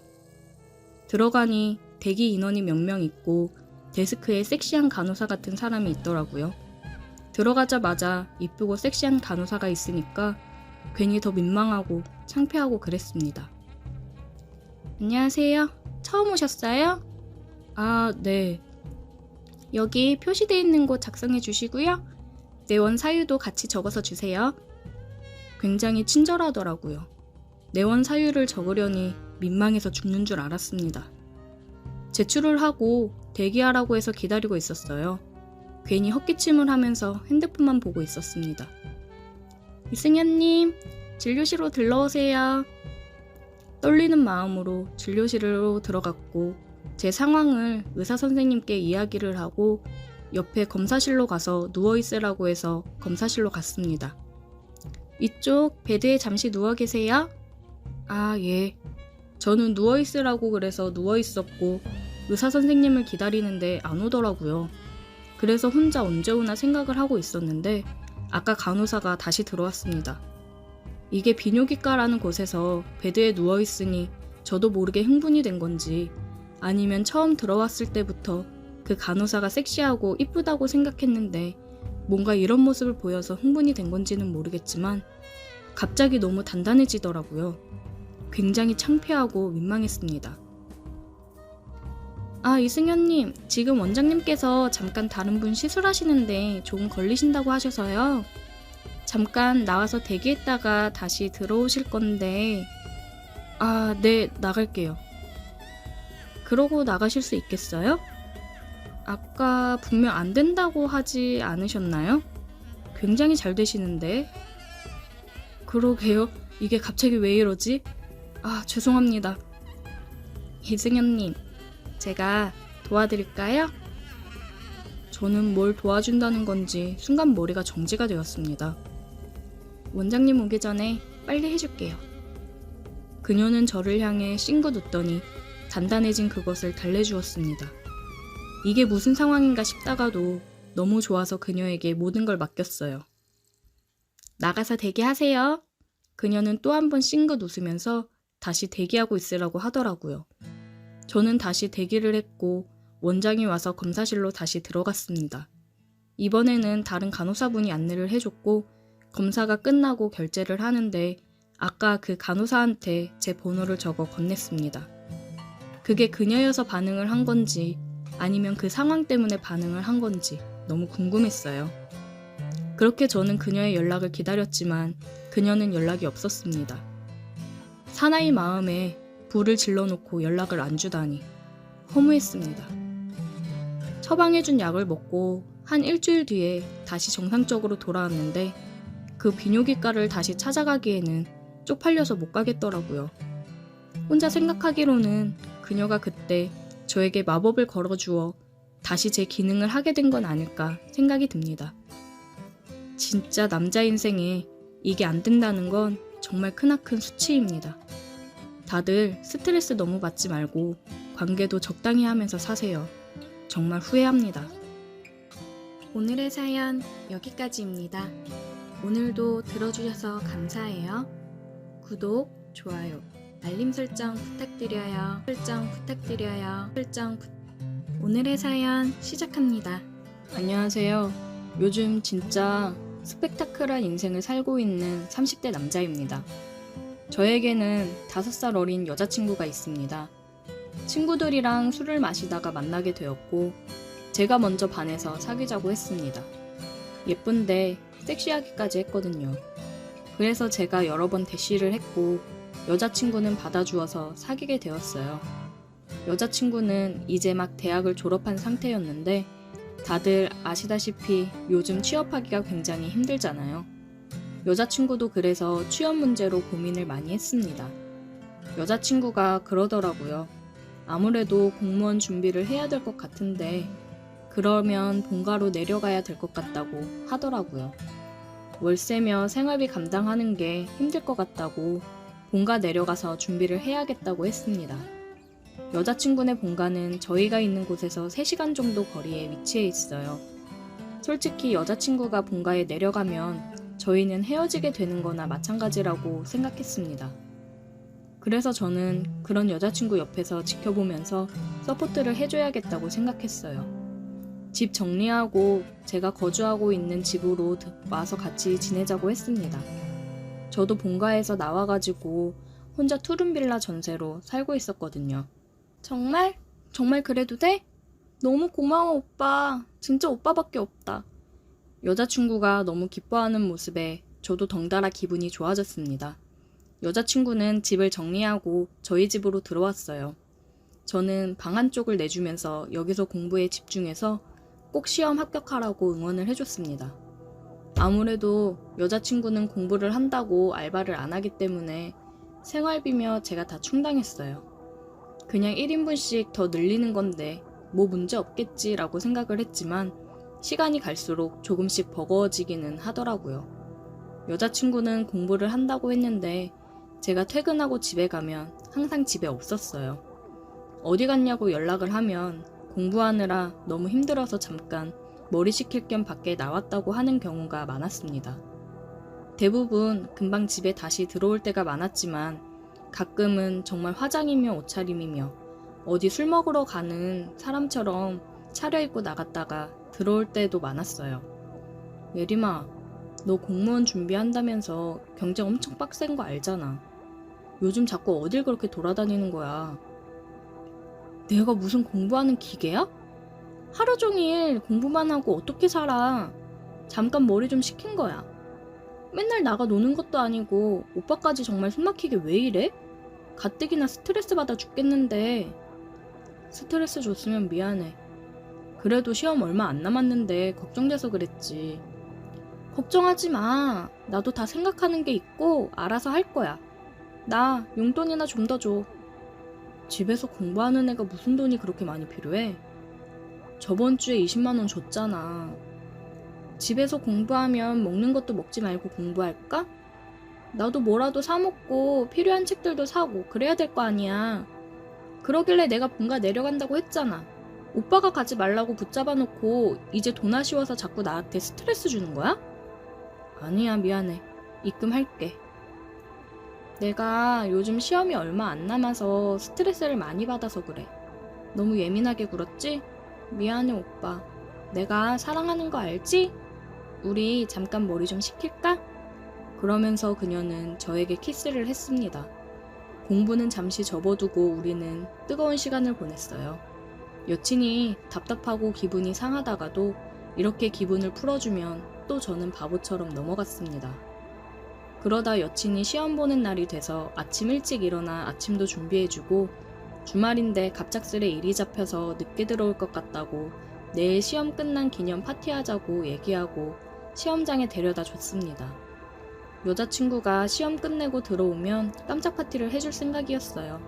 들어가니 대기 인원이 몇 명 있고 데스크에 섹시한 간호사 같은 사람이 있더라고요. 들어가자마자 이쁘고 섹시한 간호사가 있으니까 괜히 더 민망하고 창피하고 그랬습니다. 안녕하세요. 처음 오셨어요? 아, 네. 여기 표시되어 있는 곳 작성해 주시고요. 내원 사유도 같이 적어서 주세요. 굉장히 친절하더라고요. 내원 사유를 적으려니 민망해서 죽는 줄 알았습니다. 제출을 하고 대기하라고 해서 기다리고 있었어요. 괜히 헛기침을 하면서 핸드폰만 보고 있었습니다. 이승현님, 진료실로 들러오세요. 떨리는 마음으로 진료실로 들어갔고 제 상황을 의사 선생님께 이야기를 하고 옆에 검사실로 가서 누워있으라고 해서 검사실로 갔습니다. 이쪽 베드에 잠시 누워 계세요? 아, 예. 저는 누워있으라고 그래서 누워있었고 의사 선생님을 기다리는데 안 오더라고요. 그래서 혼자 언제 오나 생각을 하고 있었는데 아까 간호사가 다시 들어왔습니다. 이게 비뇨기과라는 곳에서 베드에 누워있으니 저도 모르게 흥분이 된 건지 아니면 처음 들어왔을 때부터 그 간호사가 섹시하고 이쁘다고 생각했는데 뭔가 이런 모습을 보여서 흥분이 된 건지는 모르겠지만 갑자기 너무 단단해지더라고요. 굉장히 창피하고 민망했습니다. 아, 이승현님, 지금 원장님께서 잠깐 다른 분 시술하시는데 조금 걸리신다고 하셔서요. 잠깐 나와서 대기했다가 다시 들어오실 건데 아, 네, 나갈게요. 그러고 나가실 수 있겠어요? 아까 분명 안 된다고 하지 않으셨나요? 굉장히 잘 되시는데. 그러게요. 이게 갑자기 왜 이러지? 아, 죄송합니다. 이승현님, 제가 도와드릴까요? 저는 뭘 도와준다는 건지 순간 머리가 정지가 되었습니다. 원장님 오기 전에 빨리 해줄게요. 그녀는 저를 향해 싱긋 웃더니 단단해진 그것을 달래주었습니다. 이게 무슨 상황인가 싶다가도 너무 좋아서 그녀에게 모든 걸 맡겼어요. 나가서 대기하세요. 그녀는 또 한 번 싱긋 웃으면서 다시 대기하고 있으라고 하더라고요. 저는 다시 대기를 했고 원장이 와서 검사실로 다시 들어갔습니다. 이번에는 다른 간호사분이 안내를 해줬고 검사가 끝나고 결제를 하는데 아까 그 간호사한테 제 번호를 적어 건넸습니다. 그게 그녀여서 반응을 한 건지 아니면 그 상황 때문에 반응을 한 건지 너무 궁금했어요. 그렇게 저는 그녀의 연락을 기다렸지만 그녀는 연락이 없었습니다. 사나이 마음에 불을 질러놓고 연락을 안 주다니 허무했습니다. 처방해준 약을 먹고 한 일주일 뒤에 다시 정상적으로 돌아왔는데 그 비뇨기과를 다시 찾아가기에는 쪽팔려서 못 가겠더라고요. 혼자 생각하기로는 그녀가 그때 저에게 마법을 걸어주어 다시 제 기능을 하게 된 건 아닐까 생각이 듭니다. 진짜 남자 인생에 이게 안 된다는 건 정말 크나큰 수치입니다. 다들 스트레스 너무 받지 말고 관계도 적당히 하면서 사세요. 정말 후회합니다. 오늘의 사연 여기까지입니다. 오늘도 들어주셔서 감사해요. 구독, 좋아요, 알림 설정 부탁드려요. 오늘의 사연 시작합니다. 안녕하세요. 요즘 진짜 스펙타클한 인생을 살고 있는 30대 남자입니다. 저에게는 5살 어린 여자친구가 있습니다. 친구들이랑 술을 마시다가 만나게 되었고 제가 먼저 반해서 사귀자고 했습니다. 예쁜데 섹시하기까지 했거든요. 그래서 제가 여러 번 대시를 했고 여자친구는 받아주어서 사귀게 되었어요. 여자친구는 이제 막 대학을 졸업한 상태였는데 다들 아시다시피 요즘 취업하기가 굉장히 힘들잖아요. 여자친구도 그래서 취업 문제로 고민을 많이 했습니다. 여자친구가 그러더라고요. 아무래도 공무원 준비를 해야 될 것 같은데 그러면 본가로 내려가야 될 것 같다고 하더라고요. 월세며 생활비 감당하는 게 힘들 것 같다고 본가 내려가서 준비를 해야겠다고 했습니다. 여자친구네 본가는 저희가 있는 곳에서 3시간 정도 거리에 위치해 있어요. 솔직히 여자친구가 본가에 내려가면 저희는 헤어지게 되는 거나 마찬가지라고 생각했습니다. 그래서 저는 그런 여자친구 옆에서 지켜보면서 서포트를 해줘야겠다고 생각했어요. 집 정리하고 제가 거주하고 있는 집으로 와서 같이 지내자고 했습니다. 저도 본가에서 나와가지고 혼자 투룸빌라 전세로 살고 있었거든요. 정말? 정말 그래도 돼? 너무 고마워 오빠. 진짜 오빠밖에 없다. 여자친구가 너무 기뻐하는 모습에 저도 덩달아 기분이 좋아졌습니다. 여자친구는 집을 정리하고 저희 집으로 들어왔어요. 저는 방 한쪽을 내주면서 여기서 공부에 집중해서 꼭 시험 합격하라고 응원을 해줬습니다. 아무래도 여자친구는 공부를 한다고 알바를 안 하기 때문에 생활비며 제가 다 충당했어요. 그냥 1인분씩 더 늘리는 건데 뭐 문제 없겠지라고 생각을 했지만 시간이 갈수록 조금씩 버거워지기는 하더라고요. 여자친구는 공부를 한다고 했는데 제가 퇴근하고 집에 가면 항상 집에 없었어요. 어디 갔냐고 연락을 하면 공부하느라 너무 힘들어서 잠깐 머리 식힐 겸 밖에 나왔다고 하는 경우가 많았습니다. 대부분 금방 집에 다시 들어올 때가 많았지만 가끔은 정말 화장이며 옷차림이며 어디 술 먹으러 가는 사람처럼 차려입고 나갔다가 들어올 때도 많았어요. 예림아, 너 공무원 준비한다면서 경쟁 엄청 빡센 거 알잖아. 요즘 자꾸 어딜 그렇게 돌아다니는 거야. 내가 무슨 공부하는 기계야? 하루 종일 공부만 하고 어떻게 살아? 잠깐 머리 좀 식힌 거야. 맨날 나가 노는 것도 아니고 오빠까지 정말 숨막히게 왜 이래? 가뜩이나 스트레스 받아 죽겠는데. 스트레스 줬으면 미안해. 그래도 시험 얼마 안 남았는데 걱정돼서 그랬지. 걱정하지 마. 나도 다 생각하는 게 있고 알아서 할 거야. 나 용돈이나 좀 더 줘. 집에서 공부하는 애가 무슨 돈이 그렇게 많이 필요해? 저번 주에 20만 원 줬잖아. 집에서 공부하면 먹는 것도 먹지 말고 공부할까? 나도 뭐라도 사 먹고 필요한 책들도 사고 그래야 될 거 아니야. 그러길래 내가 본가 내려간다고 했잖아. 오빠가 가지 말라고 붙잡아 놓고 이제 돈 아쉬워서 자꾸 나한테 스트레스 주는 거야? 아니야, 미안해. 입금할게. 내가 요즘 시험이 얼마 안 남아서 스트레스를 많이 받아서 그래. 너무 예민하게 굴었지? 미안해, 오빠. 내가 사랑하는 거 알지? 우리 잠깐 머리 좀 식힐까? 그러면서 그녀는 저에게 키스를 했습니다. 공부는 잠시 접어두고 우리는 뜨거운 시간을 보냈어요. 여친이 답답하고 기분이 상하다가도 이렇게 기분을 풀어주면 또 저는 바보처럼 넘어갔습니다. 그러다 여친이 시험 보는 날이 돼서 아침 일찍 일어나 아침도 준비해주고 주말인데 갑작스레 일이 잡혀서 늦게 들어올 것 같다고 내일 시험 끝난 기념 파티하자고 얘기하고 시험장에 데려다 줬습니다. 여자친구가 시험 끝내고 들어오면 깜짝 파티를 해줄 생각이었어요.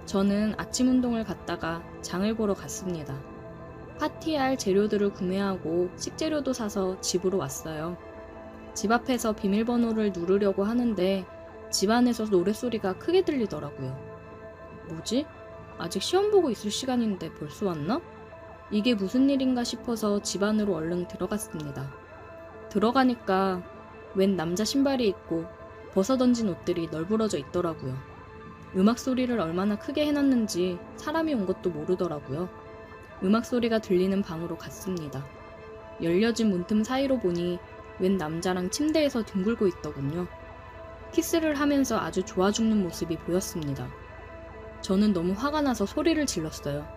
저는 아침 운동을 갔다가 장을 보러 갔습니다. 파티할 재료들을 구매하고 식재료도 사서 집으로 왔어요. 집 앞에서 비밀번호를 누르려고 하는데 집 안에서 노랫소리가 크게 들리더라고요. 뭐지? 아직 시험 보고 있을 시간인데 벌써 왔나? 이게 무슨 일인가 싶어서 집 안으로 얼른 들어갔습니다. 들어가니까 웬 남자 신발이 있고 벗어던진 옷들이 널브러져 있더라고요. 음악 소리를 얼마나 크게 해놨는지 사람이 온 것도 모르더라고요. 음악 소리가 들리는 방으로 갔습니다. 열려진 문틈 사이로 보니 웬 남자랑 침대에서 뒹굴고 있더군요. 키스를 하면서 아주 좋아 죽는 모습이 보였습니다. 저는 너무 화가 나서 소리를 질렀어요.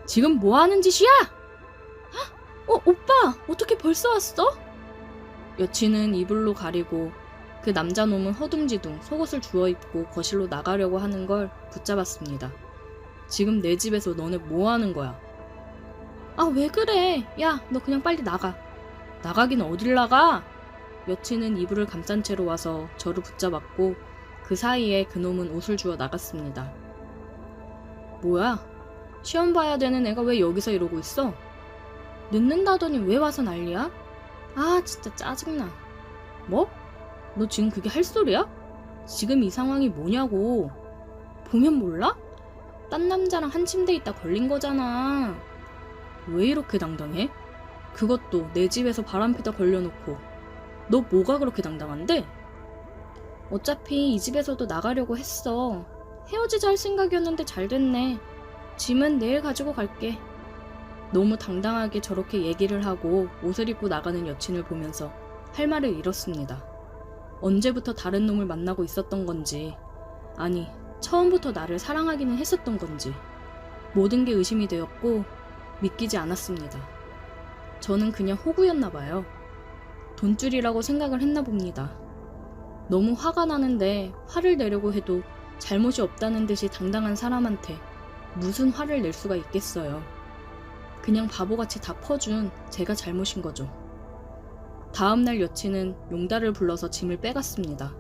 지금 뭐 하는 짓이야? 오빠! 어떻게 벌써 왔어? 여친은 이불로 가리고 그 남자놈은 허둥지둥 속옷을 주워 입고 거실로 나가려고 하는 걸 붙잡았습니다. 지금 내 집에서 너네 뭐 하는 거야? 아, 왜 그래? 야, 너 그냥 빨리 나가. 나가긴 어딜 나가? 여친은 이불을 감싼 채로 와서 저를 붙잡았고 그 사이에 그놈은 옷을 주워 나갔습니다. 뭐야? 시험 봐야 되는 애가 왜 여기서 이러고 있어? 늦는다더니 왜 와서 난리야? 아, 진짜 짜증나. 뭐? 너 지금 그게 할 소리야? 지금 이 상황이 뭐냐고. 보면 몰라? 딴 남자랑 한 침대에 있다 걸린 거잖아. 왜 이렇게 당당해? 그것도 내 집에서 바람피다 걸려놓고. 너 뭐가 그렇게 당당한데? 어차피 이 집에서도 나가려고 했어. 헤어지자 할 생각이었는데 잘 됐네. 짐은 내일 가지고 갈게. 너무 당당하게 저렇게 얘기를 하고 옷을 입고 나가는 여친을 보면서 할 말을 잃었습니다. 언제부터 다른 놈을 만나고 있었던 건지, 아니 처음부터 나를 사랑하기는 했었던 건지 모든 게 의심이 되었고 믿기지 않았습니다. 저는 그냥 호구였나 봐요. 돈줄이라고 생각을 했나 봅니다. 너무 화가 나는데 화를 내려고 해도 잘못이 없다는 듯이 당당한 사람한테 무슨 화를 낼 수가 있겠어요. 그냥 바보같이 다 퍼준 제가 잘못인 거죠. 다음날 여친은 용달을 불러서 짐을 빼갔습니다.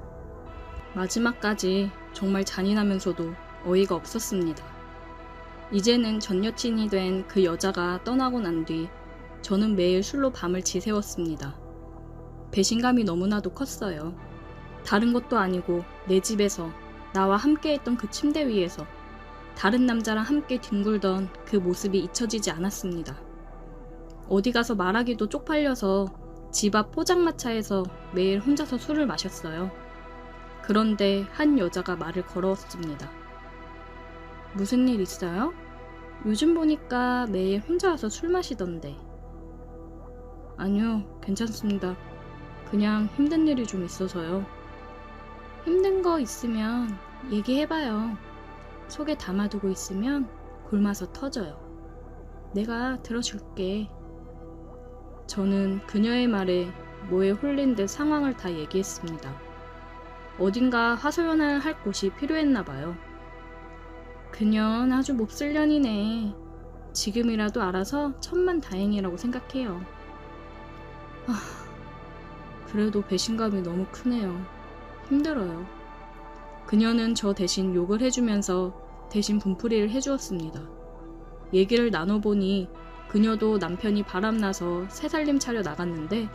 마지막까지 정말 잔인하면서도 어이가 없었습니다. 이제는 전 여친이 된 그 여자가 떠나고 난 뒤 저는 매일 술로 밤을 지새웠습니다. 배신감이 너무나도 컸어요. 다른 것도 아니고 내 집에서 나와 함께했던 그 침대 위에서 다른 남자랑 함께 뒹굴던 그 모습이 잊혀지지 않았습니다. 어디 가서 말하기도 쪽팔려서 집 앞 포장마차에서 매일 혼자서 술을 마셨어요. 그런데 한 여자가 말을 걸었습니다. 무슨 일 있어요? 요즘 보니까 매일 혼자 와서 술 마시던데. 아니요, 괜찮습니다. 그냥 힘든 일이 좀 있어서요. 힘든 거 있으면 얘기해봐요. 속에 담아두고 있으면 굶어서 터져요. 내가 들어줄게. 저는 그녀의 말에 뭐에 홀린 듯 상황을 다 얘기했습니다. 어딘가 하소연을 할 곳이 필요했나 봐요. 그년 아주 몹쓸 년이네. 지금이라도 알아서 천만다행이라고 생각해요. 그래도 배신감이 너무 크네요. 힘들어요. 그녀는 저 대신 욕을 해주면서 대신 분풀이를 해주었습니다. 얘기를 나눠보니 그녀도 남편이 바람나서 새살림 차려 나갔는데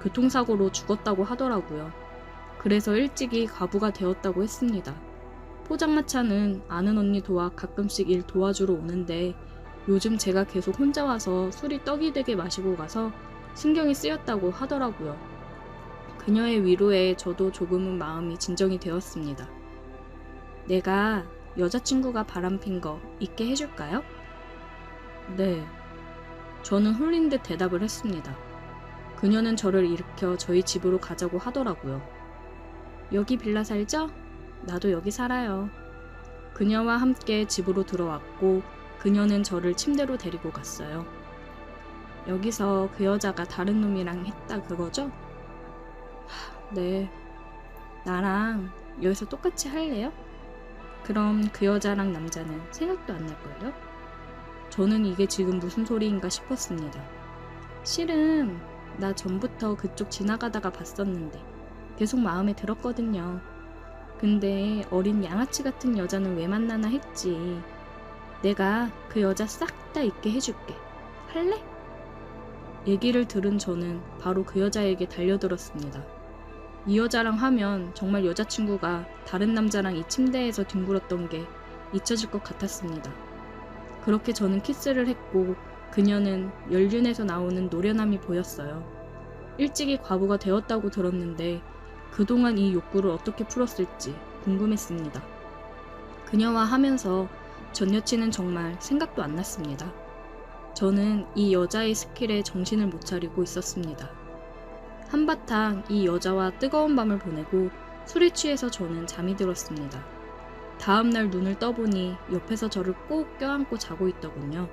교통사고로 죽었다고 하더라고요. 그래서 일찍이 과부가 되었다고 했습니다. 포장마차는 아는 언니 도와 가끔씩 일 도와주러 오는데 요즘 제가 계속 혼자 와서 술이 떡이 되게 마시고 가서 신경이 쓰였다고 하더라고요. 그녀의 위로에 저도 조금은 마음이 진정이 되었습니다. 내가 여자친구가 바람핀 거 잊게 해줄까요? 네. 저는 홀린 듯 대답을 했습니다. 그녀는 저를 일으켜 저희 집으로 가자고 하더라고요. 여기 빌라 살죠? 나도 여기 살아요. 그녀와 함께 집으로 들어왔고 그녀는 저를 침대로 데리고 갔어요. 여기서 그 여자가 다른 놈이랑 했다 그거죠? 네. 나랑 여기서 똑같이 할래요? 그럼 그 여자랑 남자는 생각도 안 날걸요? 저는 이게 지금 무슨 소리인가 싶었습니다. 실은 나 전부터 그쪽 지나가다가 봤었는데 계속 마음에 들었거든요. 근데 어린 양아치 같은 여자는 왜 만나나 했지. 내가 그 여자 싹 다 잊게 해줄게. 할래? 얘기를 들은 저는 바로 그 여자에게 달려들었습니다. 이 여자랑 하면 정말 여자친구가 다른 남자랑 이 침대에서 뒹굴었던 게 잊혀질 것 같았습니다. 그렇게 저는 키스를 했고 그녀는 연륜에서 나오는 노련함이 보였어요. 일찍이 과부가 되었다고 들었는데 그동안 이 욕구를 어떻게 풀었을지 궁금했습니다. 그녀와 하면서 전 여친은 정말 생각도 안 났습니다. 저는 이 여자의 스킬에 정신을 못 차리고 있었습니다. 한바탕 이 여자와 뜨거운 밤을 보내고 술에 취해서 저는 잠이 들었습니다. 다음날 눈을 떠보니 옆에서 저를 꼭 껴안고 자고 있더군요.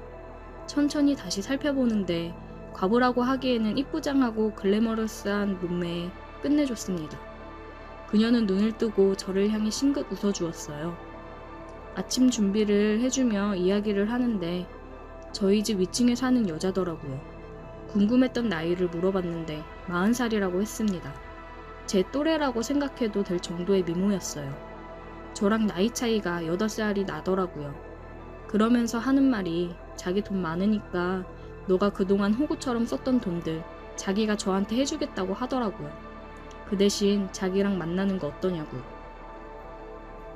천천히 다시 살펴보는데 과부라고 하기에는 이쁘장하고 글래머러스한 몸매에 끝내줬습니다. 그녀는 눈을 뜨고 저를 향해 싱긋 웃어주었어요. 아침 준비를 해주며 이야기를 하는데 저희 집 위층에 사는 여자더라고요. 궁금했던 나이를 물어봤는데 40살이라고 했습니다. 제 또래라고 생각해도 될 정도의 미모였어요. 저랑 나이 차이가 8살이 나더라고요. 그러면서 하는 말이 자기 돈 많으니까 너가 그동안 호구처럼 썼던 돈들 자기가 저한테 해주겠다고 하더라고요. 그 대신 자기랑 만나는 거 어떠냐고요.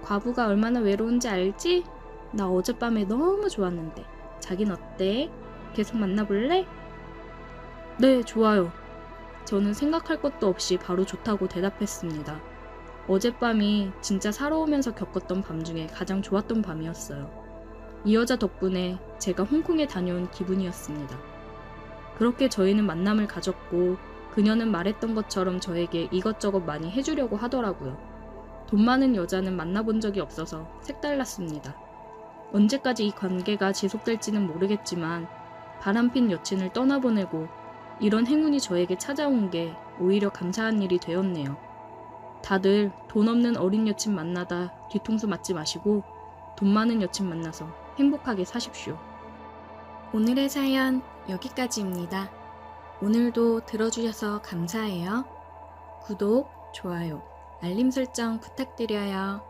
과부가 얼마나 외로운지 알지? 나 어젯밤에 너무 좋았는데 자긴 어때? 계속 만나볼래? 네, 좋아요. 저는 생각할 것도 없이 바로 좋다고 대답했습니다. 어젯밤이 진짜 살아오면서 겪었던 밤 중에 가장 좋았던 밤이었어요. 이 여자 덕분에 제가 홍콩에 다녀온 기분이었습니다. 그렇게 저희는 만남을 가졌고 그녀는 말했던 것처럼 저에게 이것저것 많이 해주려고 하더라고요. 돈 많은 여자는 만나본 적이 없어서 색달랐습니다. 언제까지 이 관계가 지속될지는 모르겠지만 바람핀 여친을 떠나보내고 이런 행운이 저에게 찾아온 게 오히려 감사한 일이 되었네요. 다들 돈 없는 어린 여친 만나다 뒤통수 맞지 마시고 돈 많은 여친 만나서 행복하게 사십시오. 오늘의 사연 여기까지입니다. 오늘도 들어주셔서 감사해요. 구독, 좋아요, 알림 설정 부탁드려요.